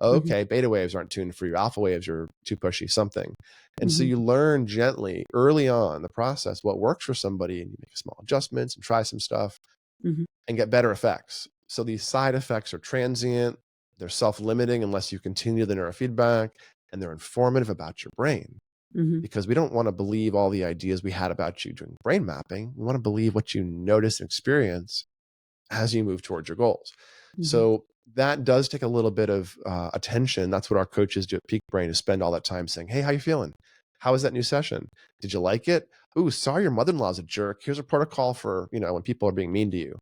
S1: Okay, beta waves aren't tuned for you. Alpha waves are too pushy, something. And so you learn gently early on the process what works for somebody, and you make small adjustments and try some stuff and get better effects. So these side effects are transient, they're self-limiting unless you continue the neurofeedback, and they're informative about your brain. Because we don't want to believe all the ideas we had about you during brain mapping. We want to believe what you notice and experience as you move towards your goals. So that does take a little bit of attention. That's what our coaches do at Peak Brain, is spend all that time saying, hey, how you feeling? How was that new session? Did you like it? Ooh, sorry, your mother-in-law's a jerk. Here's a protocol for, when people are being mean to you.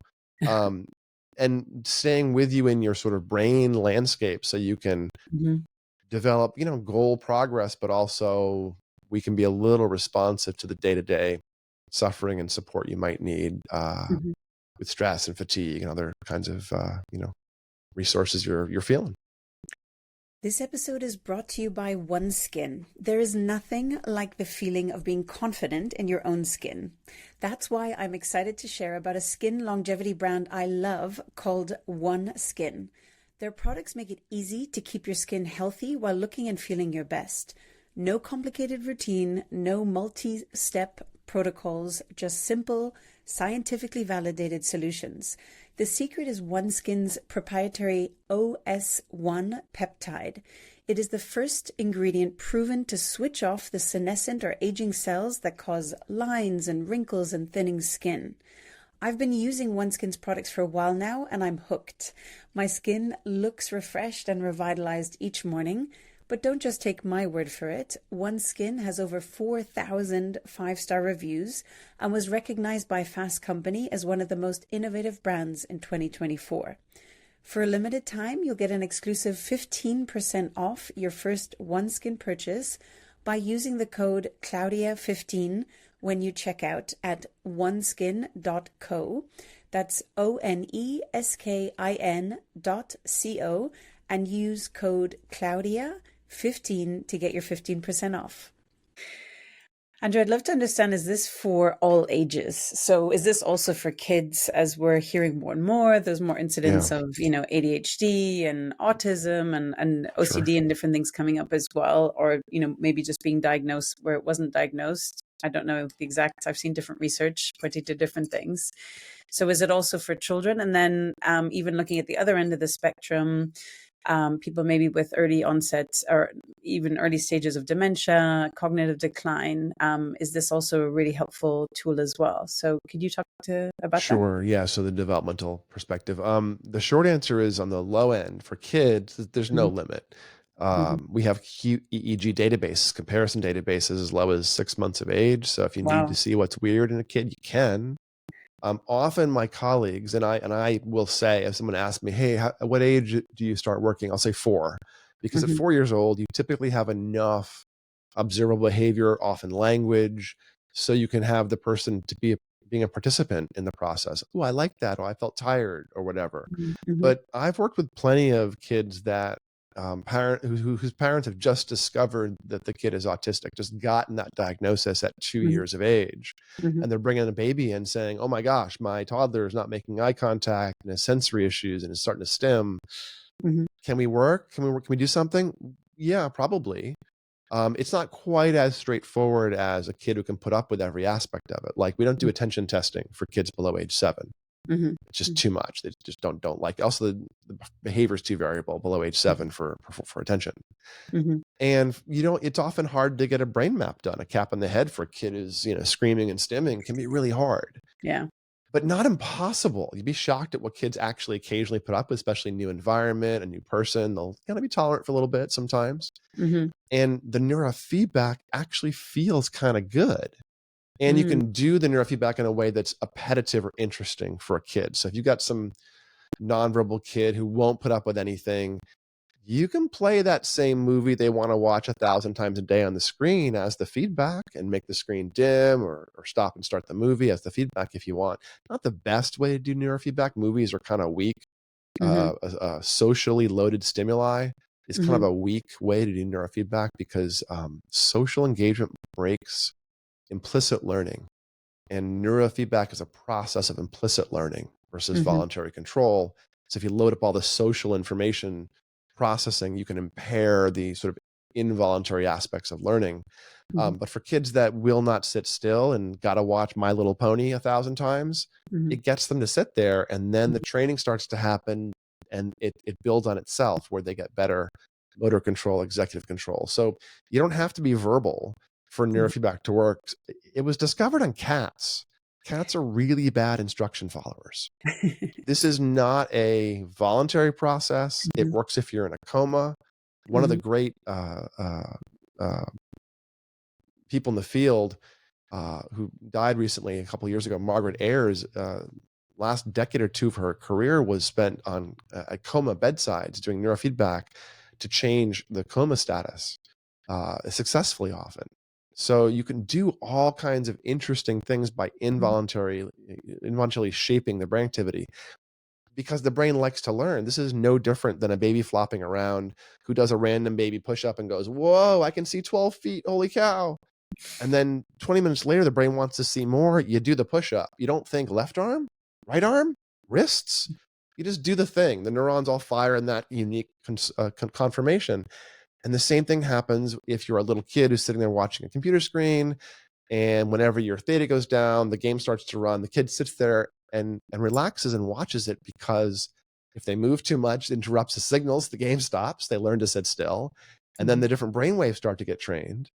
S1: And staying with you in your sort of brain landscape so you can develop, goal progress, but also we can be a little responsive to the day-to-day suffering and support you might need with stress and fatigue and other kinds of, resources you're feeling.
S2: This episode is brought to you by OneSkin. There is nothing like the feeling of being confident in your own skin. That's why I'm excited to share about a skin longevity brand I love called OneSkin. Their products make it easy to keep your skin healthy while looking and feeling your best. No complicated routine, no multi-step protocols, just simple, scientifically validated solutions. The secret is OneSkin's proprietary OS1 peptide. It is the first ingredient proven to switch off the senescent or aging cells that cause lines and wrinkles and thinning skin. I've been using OneSkin's products for a while now, and I'm hooked. My skin looks refreshed and revitalized each morning. But don't just take my word for it. OneSkin has over 4,000 5-star reviews and was recognized by Fast Company as one of the most innovative brands in 2024. For a limited time, you'll get an exclusive 15% off your first OneSkin purchase by using the code Claudia15 when you check out at oneskin.co. That's oneskin.co, and use code Claudia15 to get your 15% off. Andrew, I'd love to understand, is this for all ages? So is this also for kids, as we're hearing more and more, there's more incidents of, ADHD and autism and OCD and different things coming up as well, or, maybe just being diagnosed where it wasn't diagnosed. I don't know the exact, I've seen different research pointing to different things. So is it also for children? And then even looking at the other end of the spectrum, people maybe with early onset or even early stages of dementia, cognitive decline, is this also a really helpful tool as well? So could you talk about that?
S1: Sure. Yeah. So the developmental perspective. The short answer is, on the low end for kids, there's no limit. We have EEG database, comparison databases as low as 6 months of age. So if you need to see what's weird in a kid, you can. Often my colleagues, and I will say, if someone asks me, hey, what age do you start working? I'll say 4, because at 4 years old, you typically have enough observable behavior, often language, so you can have the person to being a participant in the process. Oh, I like that. Or I felt tired, or whatever. But I've worked with plenty of kids that whose parents have just discovered that the kid is autistic, just gotten that diagnosis at 2 years of age. And they're bringing a baby in saying, oh my gosh, my toddler is not making eye contact and has sensory issues and is starting to stim. Can we work? Can we do something? Yeah, probably. It's not quite as straightforward as a kid who can put up with every aspect of it. Like, we don't do attention testing for kids below age 7. It's just too much. They just don't like it. Also, the behavior is too variable below age 7 for attention. And it's often hard to get a brain map done. A cap on the head for a kid who's screaming and stimming can be really hard.
S2: Yeah.
S1: But not impossible. You'd be shocked at what kids actually occasionally put up with, especially new environment, a new person. They'll kind of be tolerant for a little bit sometimes. And the neurofeedback actually feels kind of good. And you can do the neurofeedback in a way that's appetitive or interesting for a kid. So if you've got some nonverbal kid who won't put up with anything, you can play that same movie they want to watch 1,000 times a day on the screen as the feedback, and make the screen dim, or stop and start the movie as the feedback if you want. Not the best way to do neurofeedback. Movies are kind of weak.
S2: Mhm.
S1: Socially loaded stimuli is kind of
S2: Mhm.
S1: a weak way to do neurofeedback, because social engagement breaks implicit learning. And neurofeedback is a process of implicit learning versus
S2: Mhm.
S1: voluntary control. So if you load up all the social information processing, you can impair the sort of involuntary aspects of learning.
S2: Mhm.
S1: But for kids that will not sit still and got to watch My Little Pony 1,000 times,
S2: Mhm.
S1: it gets them to sit there, and then the
S2: Mhm.
S1: training starts to happen, and it builds on itself, where they get better motor control, executive control. So you don't have to be verbal for
S2: Mhm.
S1: neurofeedback to work. It was discovered on cats. Cats are really bad instruction followers. This is not a voluntary process. It
S2: Mhm.
S1: works if you're in a coma. One of the
S2: Mhm.
S1: great uh, people in the field who died recently, a couple of years ago, Margaret Ayers, last decade or two of her career was spent on at coma bedsides doing neurofeedback to change the coma status successfully often. So you can do all kinds of interesting things by involuntarily shaping the brain activity, because the brain likes to learn. This is no different than a baby flopping around who does a random baby push up and goes, "Whoa, I can see 12 feet. Holy cow." And then 20 minutes later, the brain wants to see more. You do the push up. You don't think left arm, right arm, wrists. You just do the thing. The neurons all fire in that unique conformation. And the same thing happens if you're a little kid who's sitting there watching a computer screen. And whenever your theta goes down, the game starts to run. The kid sits there and relaxes and watches it, because if they move too much, it interrupts the signals. The game stops. They learn to sit still. And then
S2: Mhm.
S1: the different brain waves start to get trained,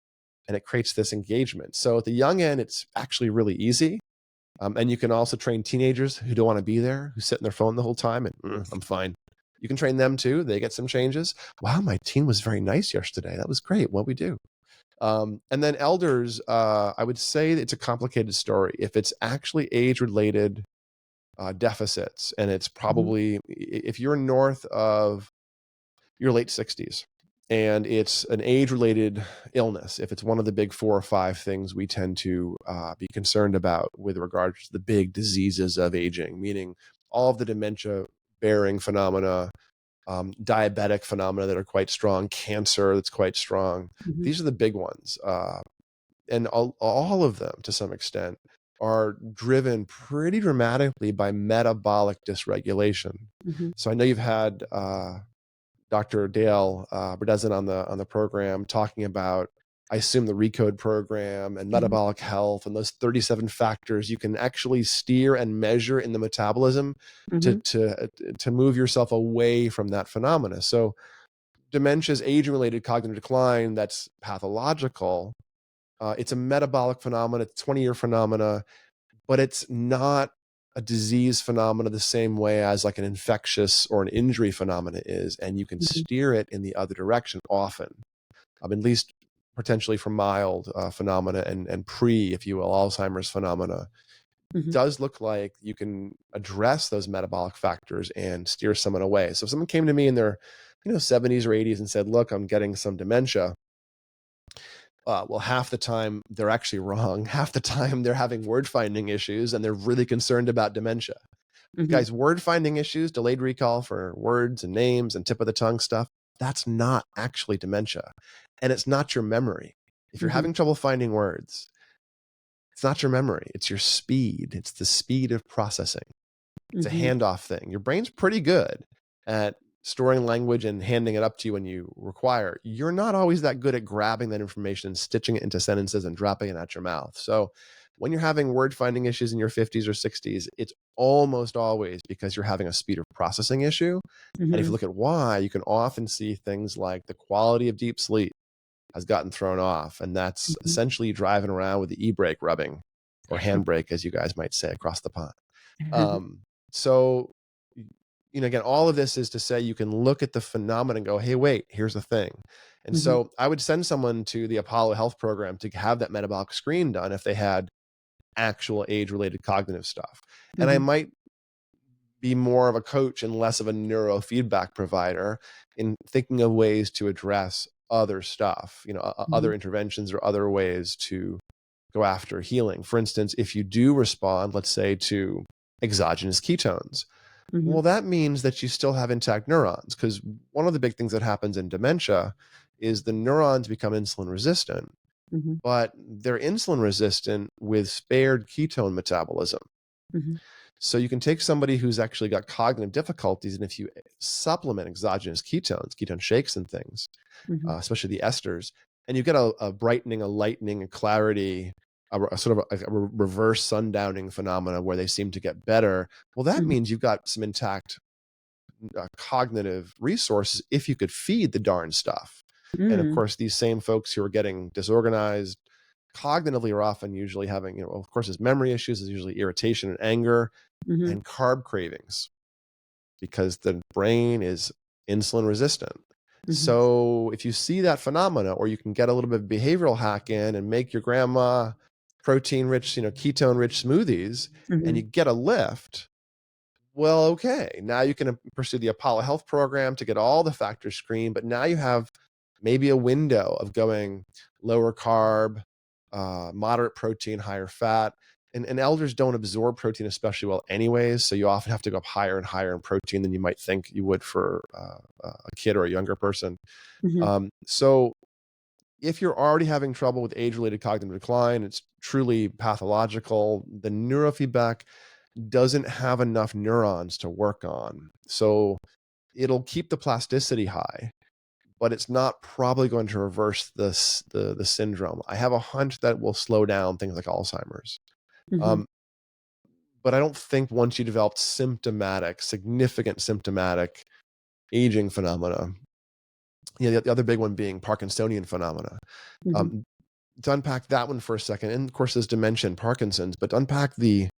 S1: and it creates this engagement. So at the young end, it's actually really easy. And you can also train teenagers who don't want to be there, who sit in their phone the whole time and I'm fine. You can train them too. They get some changes. Wow, my teen was very nice yesterday. That was great. What we do. And then elders, I would say it's a complicated story. If it's actually age-related deficits, and it's
S2: Mhm.
S1: probably, if you're north of your late 60s, and it's an age-related illness, if it's one of the big 4 or 5 things we tend to be concerned about with regards to the big diseases of aging, meaning all of the dementia bearing phenomena, diabetic phenomena that are quite strong, cancer that's quite strong.
S2: Mhm.
S1: These are the big ones. And all of them, to some extent, are driven pretty dramatically by metabolic dysregulation.
S2: Mhm.
S1: So I know you've had Dr. Dale Bredesen on the program talking about, I assume, the Recode program and
S2: Mhm.
S1: metabolic health, and those 37 factors you can actually steer and measure in the metabolism to
S2: Mhm.
S1: to to move yourself away from that phenomena. So dementia is age-related cognitive decline that's pathological. It's a metabolic phenomena, it's a 20-year phenomena, but it's not a disease phenomena the same way as like an infectious or an injury phenomena is, and you can
S2: Mhm.
S1: steer it in the other direction often, at least potentially for mild phenomena and pre, if you will, Alzheimer's phenomena.
S2: Mhm.
S1: Does look like you can address those metabolic factors and steer someone away. So if someone came to me in their 70s or 80s and said, "Look, I'm getting some dementia," well, half the time they're actually wrong. Half the time they're having word finding issues, and they're really concerned about dementia.
S2: Mhm.
S1: Guys, word finding issues, delayed recall for words and names and tip of the tongue stuff, that's not actually dementia. And it's not your memory. If you're
S2: Mhm.
S1: having trouble finding words, it's not your memory. It's your speed. It's the speed of processing. It's a
S2: Mhm.
S1: handoff thing. Your brain's pretty good at storing language and handing it up to you when you require. You're not always that good at grabbing that information and stitching it into sentences and dropping it at your mouth. So when you're having word finding issues in your 50s or 60s, it's almost always because you're having a speed of processing issue. And if you
S2: Mhm.
S1: look at why, you can often see things like the quality of deep sleep has gotten thrown off. And that's
S2: Mhm.
S1: essentially driving around with the e-brake rubbing, or handbrake, as you guys might say across the pond. Um, so, again, all of this is to say you can look at the phenomenon and go, hey, wait, here's the thing. And
S2: Mhm.
S1: so I would send someone to the Apollo Health Program to have that metabolic screen done if they had actual age related cognitive stuff. And I
S2: Mhm.
S1: might be more of a coach and less of a neurofeedback provider in thinking of ways to address other stuff, other interventions or other ways to go after healing. For instance, if you do respond, let's say, to exogenous ketones, well, that means that you still have intact neurons, because one of the big things that happens in dementia is the neurons become insulin resistant, but they're insulin resistant with spared ketone metabolism. So you can take somebody who's actually got cognitive difficulties, and if you supplement exogenous ketones, ketone shakes and things, especially the esters, and you get a brightening, a lightening, a clarity, a sort of a reverse sundowning phenomena where they seem to get better. Well, that means you've got some intact cognitive resources if you could feed the darn stuff. And of course, these same folks who are getting disorganized cognitively are often usually having, of course, there's memory issues, there's usually irritation and anger and carb cravings, because the brain is insulin resistant. So if you see that phenomena, or you can get a little bit of behavioral hack in and make your grandma protein rich, ketone rich smoothies, and you get a lift, well, okay, now you can pursue the Apollo Health program to get all the factors screened, but now you have maybe a window of going lower carb, moderate protein, higher fat. And elders don't absorb protein especially well anyways, so you often have to go up higher and higher in protein than you might think you would for a kid or a younger person. So if you're already having trouble with age-related cognitive decline, it's truly pathological, the neurofeedback doesn't have enough neurons to work on. So it'll keep the plasticity high, but it's not probably going to reverse the syndrome. I have a hunch that will slow down things like Alzheimer's. But I don't think once you develop significant symptomatic aging phenomena, the other big one being Parkinsonian phenomena. To unpack that one for a second, and of course there's dementia and Parkinson's, but to unpack the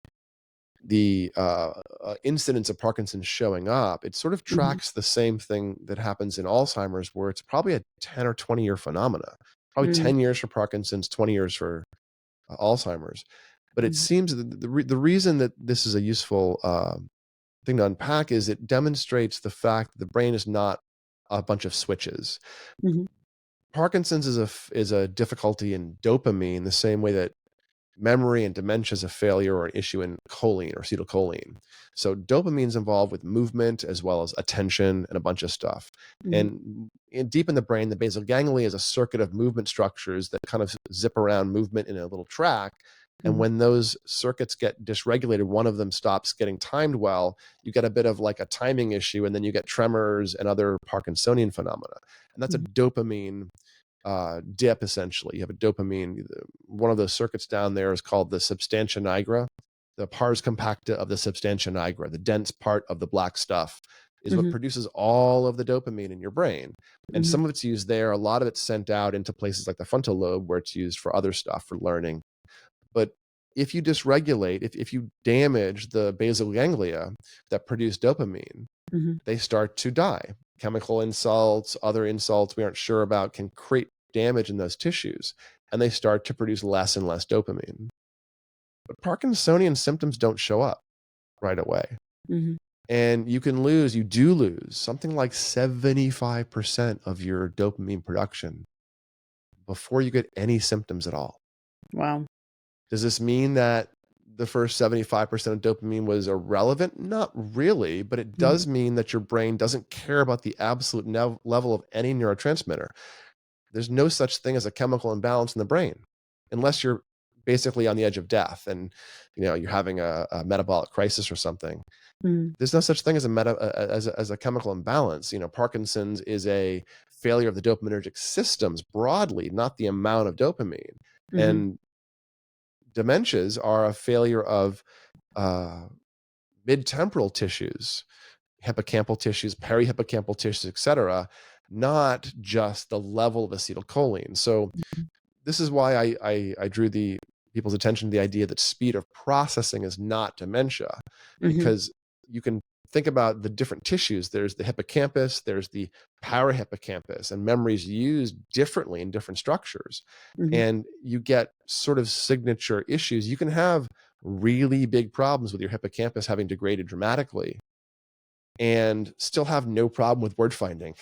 S1: incidence of Parkinson's showing up, it sort of tracks the same thing that happens in Alzheimer's, where it's probably a 10 or 20 year phenomena, probably 10 years for Parkinson's, 20 years for Alzheimer's. But it seems that the reason that this is a useful thing to unpack is it demonstrates the fact that the brain is not a bunch of switches. Parkinson's is a difficulty in dopamine, the same way that memory and dementia is a failure or an issue in choline or acetylcholine. So dopamine's involved with movement as well as attention and a bunch of stuff. And deep in the brain, the basal ganglia is a circuit of movement structures that kind of zip around movement in a little track. And when those circuits get dysregulated, one of them stops getting timed well, you get a bit of like a timing issue, and then you get tremors and other Parkinsonian phenomena. And that's a dopamine dip, essentially. You have a dopamine, one of those circuits down there is called the substantia nigra. The pars compacta of the substantia nigra, the dense part of the black stuff, is what produces all of the dopamine in your brain. And some of it's used there, a lot of it's sent out into places like the frontal lobe, where it's used for other stuff, for learning. But if you dysregulate, if you damage the basal ganglia that produce dopamine, they start to die. Chemical insults, other insults we aren't sure about, can create damage in those tissues, and they start to produce less and less dopamine. But Parkinsonian symptoms don't show up right away. And you do lose something like 75% of your dopamine production before you get any symptoms at all.
S2: Wow.
S1: Does this mean that the first 75% of dopamine was irrelevant? Not really, but it does mean that your brain doesn't care about the absolute level of any neurotransmitter. There's no such thing as a chemical imbalance in the brain, unless you're basically on the edge of death and you're having a metabolic crisis or something. There's no such thing as a chemical imbalance. Parkinson's is a failure of the dopaminergic systems broadly, not the amount of dopamine. And dementias are a failure of mid-temporal tissues, hippocampal tissues, perihippocampal tissues, etc., not just the level of acetylcholine. So this is why I drew people's attention to the idea that speed of processing is not dementia, because you can think about the different tissues. There's the hippocampus, there's the parahippocampus, and memory is used differently in different structures. And you get sort of signature issues. You can have really big problems with your hippocampus having degraded dramatically, and still have no problem with word finding.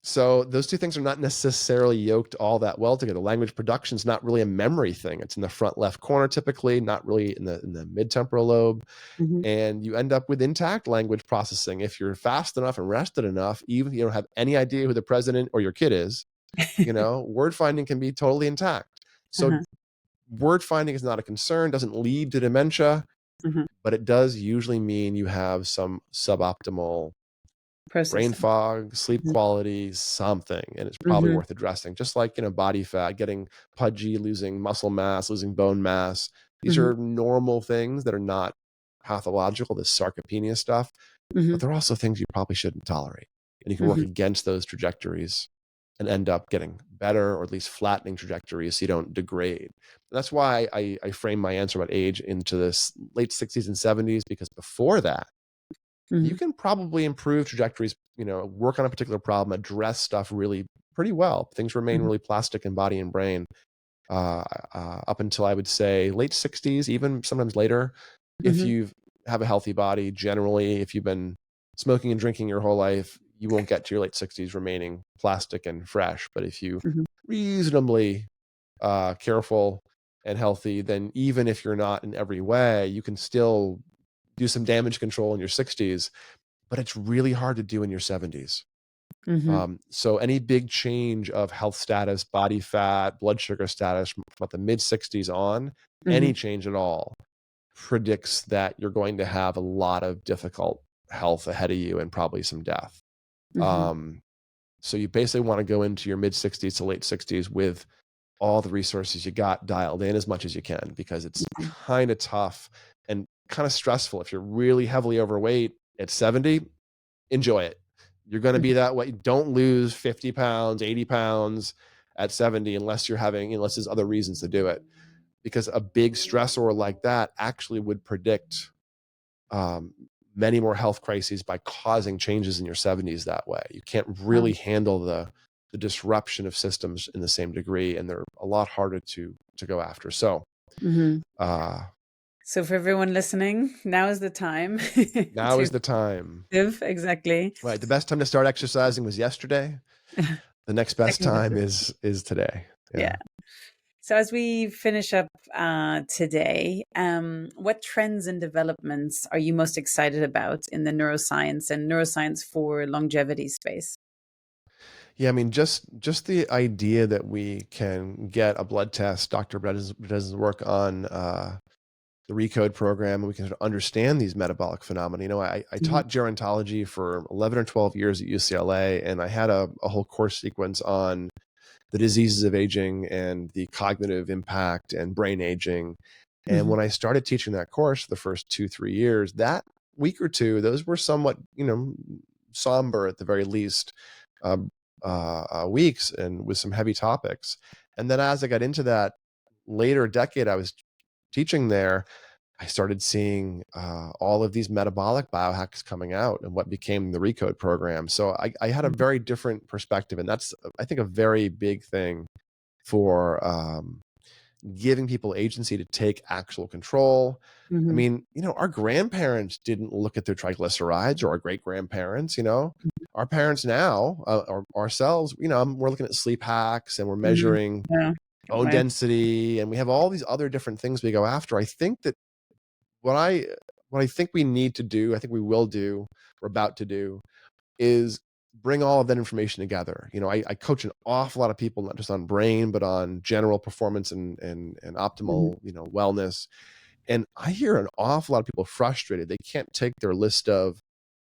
S1: So those two things are not necessarily yoked all that well together. Language production is not really a memory thing. It's in the front left corner typically, not really in the mid-temporal lobe.
S2: Mm-hmm.
S1: And you end up with intact language processing. If you're fast enough and rested enough, even if you don't have any idea who the president or your kid is, word finding can be totally intact. So
S2: Uh-huh.
S1: word finding is not a concern, doesn't lead to dementia,
S2: Uh-huh.
S1: but it does usually mean you have some suboptimal brain
S2: Processing.
S1: fog, sleep quality, something, and it's probably
S2: Mm-hmm.
S1: worth addressing. Just like body fat, getting pudgy, losing muscle mass, losing bone mass. These
S2: Mm-hmm.
S1: are normal things that are not pathological, this sarcopenia stuff,
S2: Mm-hmm.
S1: but they're also things you probably shouldn't tolerate. And you can work
S2: Mm-hmm.
S1: against those trajectories and end up getting better or at least flattening trajectories so you don't degrade. And that's why I frame my answer about age into this late 60s and 70s, because before that, you can probably improve trajectories, work on a particular problem, address stuff really pretty well. Things remain really plastic in body and brain up until I would say late 60s, even sometimes later. If
S2: Mm-hmm.
S1: you have a healthy body, generally, if you've been smoking and drinking your whole life, you won't get to your late 60s remaining plastic and fresh. But if you
S2: Mm-hmm.
S1: reasonably careful and healthy, then even if you're not in every way, you can still do some damage control in your 60s, but it's really hard to do in your 70s.
S2: Mm-hmm.
S1: So any big change of health status, body fat, blood sugar status from about the mid 60s on,
S2: Mm-hmm.
S1: any change at all predicts that you're going to have a lot of difficult health ahead of you and probably some death.
S2: Mm-hmm.
S1: So you basically want to go into your mid 60s to late 60s with all the resources you got dialed in as much as you can, because it's kind of tough and kind of stressful. If you're really heavily overweight at 70, enjoy it. You're going to be that way. Don't lose 50 pounds, 80 pounds at 70 unless there's other reasons to do it. Because a big stressor like that actually would predict many more health crises by causing changes in your 70s that way. You can't really handle the disruption of systems in the same degree, and they're a lot harder to go after. So
S2: Mm-hmm.
S1: uh,
S2: So for everyone listening, now is the time
S1: now
S2: to
S1: is the time.
S2: live. Exactly.
S1: Right. The best time to start exercising was yesterday. The next best
S2: Second
S1: time
S2: best.
S1: is today.
S2: Yeah.
S1: Yeah.
S2: So as we finish up today, what trends and developments are you most excited about in the neuroscience for longevity space?
S1: Yeah, I mean, just the idea that we can get a blood test. Dr. does work on the RECODE program, and we can sort of understand these metabolic phenomena. I
S2: Mm-hmm.
S1: taught gerontology for 11 or 12 years at UCLA, and I had a whole course sequence on the diseases of aging and the cognitive impact and brain aging. And
S2: Mm-hmm.
S1: when I started teaching that course the first 2-3 years, that week or two, those were somewhat, somber at the very least, um, weeks, and with some heavy topics. And then as I got into that later decade I was teaching there, I started seeing all of these metabolic biohacks coming out and what became the RECODE program. So I had a very different perspective, and that's, I think, a very big thing for giving people agency to take actual control. I
S2: Mm-hmm.
S1: mean, our grandparents didn't look at their triglycerides, or our great grandparents. Our parents now, or ourselves, we're looking at sleep hacks, and we're
S2: Mm-hmm.
S1: measuring
S2: Yeah.
S1: bone
S2: Right.
S1: density, and we have all these other different things we go after. I think that what I think we need to do, I think we will do, we're about to do, is bring all of that information together. I coach an awful lot of people, not just on brain, but on general performance and
S2: Mm-hmm.
S1: optimal, wellness. And I hear an awful lot of people frustrated. They can't take their list of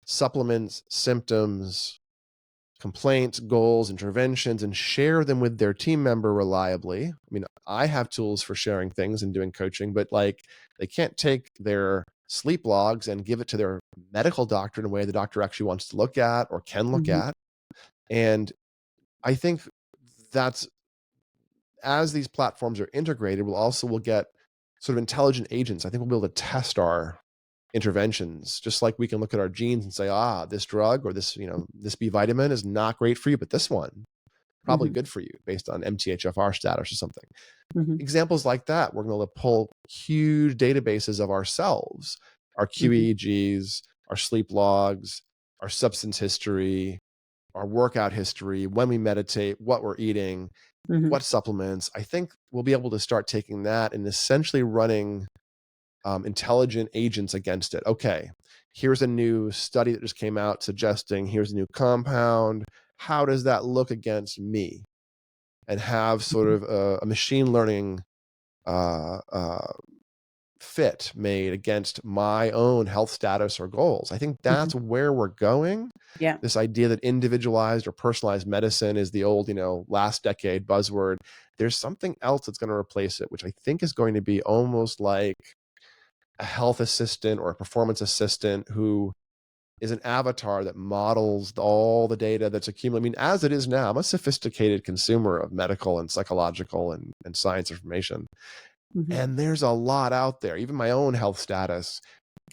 S1: supplements, symptoms, complaints, goals, interventions, and share them with their team member reliably. I mean, I have tools for sharing things and doing coaching, but they can't take their sleep logs and give it to their medical doctor in a way the doctor actually wants to look at or can look
S2: Mm-hmm.
S1: at. And I think that's, as these platforms are integrated, we'll get sort of intelligent agents. I think we'll be able to test our interventions, just like we can look at our genes and say, this drug or this B vitamin is not great for you, but this one probably
S2: Mm-hmm.
S1: good for you based on MTHFR status or something.
S2: Mm-hmm.
S1: Examples like that, we're going to pull huge databases of ourselves, our
S2: Mm-hmm.
S1: QEEGs, our sleep logs, our substance history, our workout history, when we meditate, what we're eating,
S2: Hmm.
S1: what supplements. I think we'll be able to start taking that and essentially running intelligent agents against it. Okay, here's a new study that just came out suggesting here's a new compound. How does that look against me? And have sort of a machine learning uh, uh, fit made against my own health status or goals. I think
S2: Hmm.
S1: that's where we're going.
S2: Yeah.
S1: This idea that individualized or personalized medicine is the old, last decade buzzword. There's something else that's going to replace it, which I think is going to be almost like a health assistant or a performance assistant who is an avatar that models all the data that's accumulated. I mean, as it is now, I'm a sophisticated consumer of medical and psychological and science information.
S2: Hmm.
S1: And there's a lot out there, even my own health status.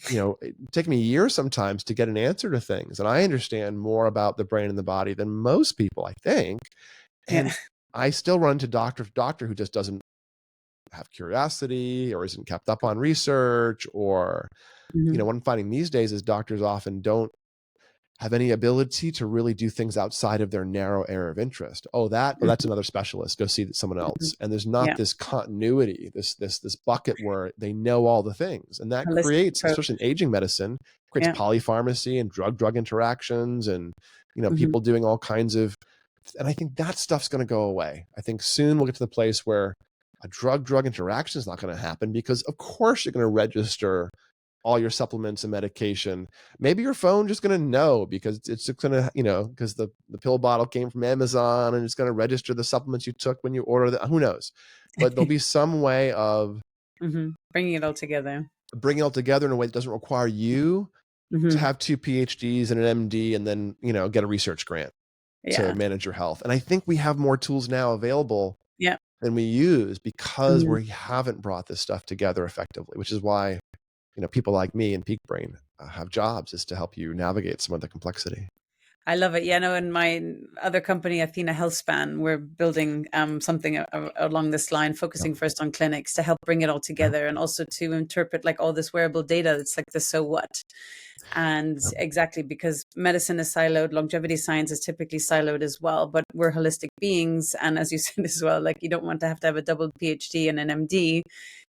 S1: It takes me years sometimes to get an answer to things. And I understand more about the brain and the body than most people, I think.
S2: Yeah.
S1: And I still run to doctor who just doesn't have curiosity or isn't kept up on research or,
S2: Hmm.
S1: what I'm finding these days is doctors often don't have any ability to really do things outside of their narrow area of interest. That's another specialist. Go see someone
S2: Hmm.
S1: else. And there's not
S2: Yeah.
S1: this continuity, this bucket where they know all the things. And that
S2: Holistic
S1: creates, especially
S2: approach.
S1: in aging medicine, creates
S2: Yeah.
S1: polypharmacy and drug interactions and,
S2: Hmm.
S1: people doing all kinds of, and I think that stuff's going to go away. I think soon we'll get to the place where a drug interaction is not going to happen because of course you're going to register all your supplements and medication. Maybe your phone just going to know because it's just going to, because the pill bottle came from Amazon and it's going to register the supplements you took when you order the, who knows? But there'll be some way of
S2: Hmm. Bringing it all together.
S1: bringing it all together in a way that doesn't require you to
S2: Hmm.
S1: have two PhDs and an MD and then, get a research grant to
S2: Yeah.
S1: manage your health. And I think we have more tools now available
S2: Yeah.
S1: than we use because
S2: Hmm.
S1: we haven't brought this stuff together effectively, which is why people like me and Peak Brain have jobs is to help you navigate some of the complexity.
S2: I love it. Yeah, no, in my other company, Athena Healthspan, we're building something along this line,
S1: Yep.
S2: focusing first on clinics to help bring it all
S1: Yep.
S2: together and also to interpret like all this wearable data. It's like the so what. And
S1: Yep.
S2: exactly because medicine is siloed, longevity science is typically siloed as well, but we're holistic beings. And as you said as well, like you don't want to have a double PhD and an MD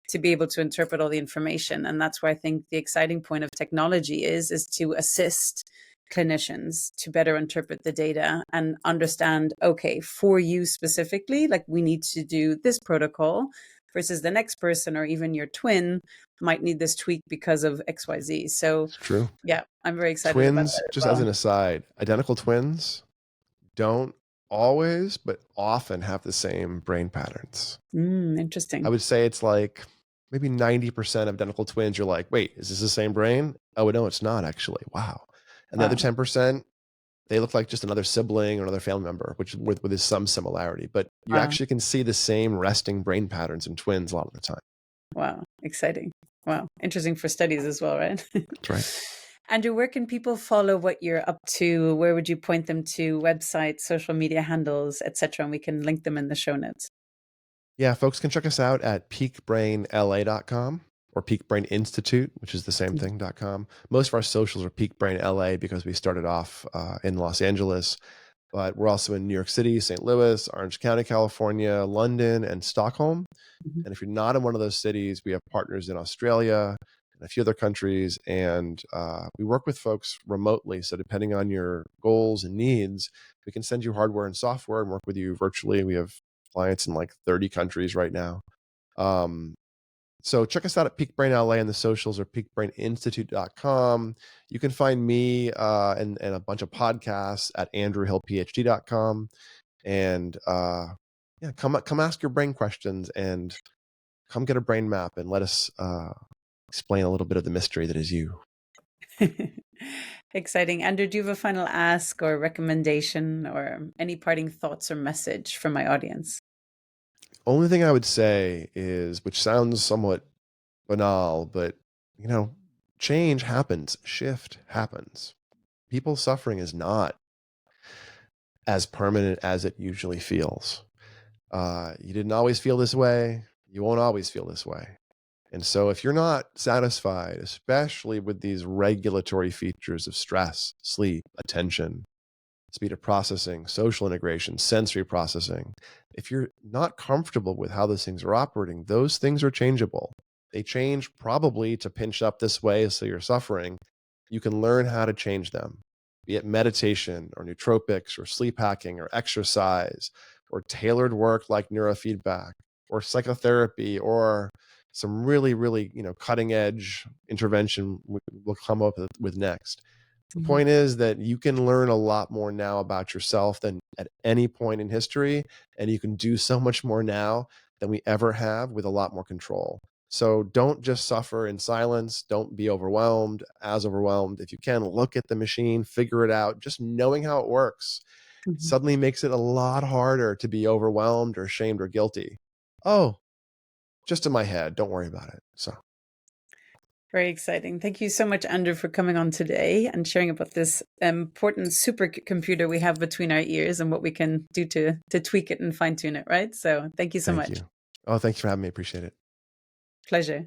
S2: to be able to interpret all the information. And that's where I think the exciting point of technology is to assist clinicians to better interpret the data and understand, okay, for you specifically, like we need to do this protocol versus the next person or even your twin might need this tweak because of XYZ. So
S1: It's true.
S2: yeah, I'm very excited about
S1: Twins,
S2: that as
S1: just as
S2: well.
S1: an aside, identical twins don't always, but often have the same brain patterns. I
S2: Interesting.
S1: would say it's like maybe 90% of identical twins, you're like, wait, is this the same brain? Oh, no, it's not actually. Wow. And the other
S2: Wow.
S1: 10%, they look like just another sibling or another family member, which with some similarity, but you
S2: Wow.
S1: actually can see the same resting brain patterns in twins a lot of the time.
S2: Wow. Exciting. Wow. Interesting for studies as well, right?
S1: That's right.
S2: Andrew, where can people follow what you're up to? Where would you point them to? Websites, social media handles, etc. And we can link them in the show notes.
S1: Yeah, folks can check us out at peakbrainla.com or Peak Brain Institute, which is the same thing.com. Most of our socials are Peak Brain LA because we started off in Los Angeles, but we're also in New York City, St. Louis, Orange County, California, London, and Stockholm.
S2: Mhm.
S1: And if you're not in one of those cities, we have partners in Australia and a few other countries. And we work with folks remotely. So depending on your goals and needs, we can send you hardware and software and work with you virtually. We have clients in like 30 countries right now. So check us out at Peak Brain LA and the socials or peakbraininstitute.com. You can find me and a bunch of podcasts at andrewhillphd.com. And yeah, come ask your brain questions and come get a brain map and let us explain a little bit of the mystery that is you.
S2: Exciting. Andrew, do you have a final ask or recommendation or any parting thoughts or message from my audience?
S1: Only thing I would say is, which sounds somewhat banal, but change happens, shift happens. People's suffering is not as permanent as it usually feels. You didn't always feel this way. You won't always feel this way. And so if you're not satisfied, especially with these regulatory features of stress, sleep, attention, speed of processing, social integration, sensory processing, if you're not comfortable with how those things are operating, those things are changeable. They change probably to pinch up this way, so you're suffering. You can learn how to change them, be it meditation or nootropics or sleep hacking or exercise or tailored work like neurofeedback or psychotherapy or some really, really, cutting edge intervention we'll come up with next. The
S2: Mhm.
S1: point is that you can learn a lot more now about yourself than at any point in history, and you can do so much more now than we ever have with a lot more control. So don't just suffer in silence. Don't be overwhelmed, as overwhelmed. If you can, look at the machine, figure it out. Just knowing how it works
S2: Mhm.
S1: suddenly makes it a lot harder to be overwhelmed or ashamed or guilty. Oh, just in my head. Don't worry about it. So
S2: Very exciting. Thank you so much, Andrew, for coming on today and sharing about this important supercomputer we have between our ears and what we can do to tweak it and fine tune it, right? So thank you so
S1: thank
S2: much.
S1: you. Oh, thanks for having me. Appreciate it.
S2: Pleasure.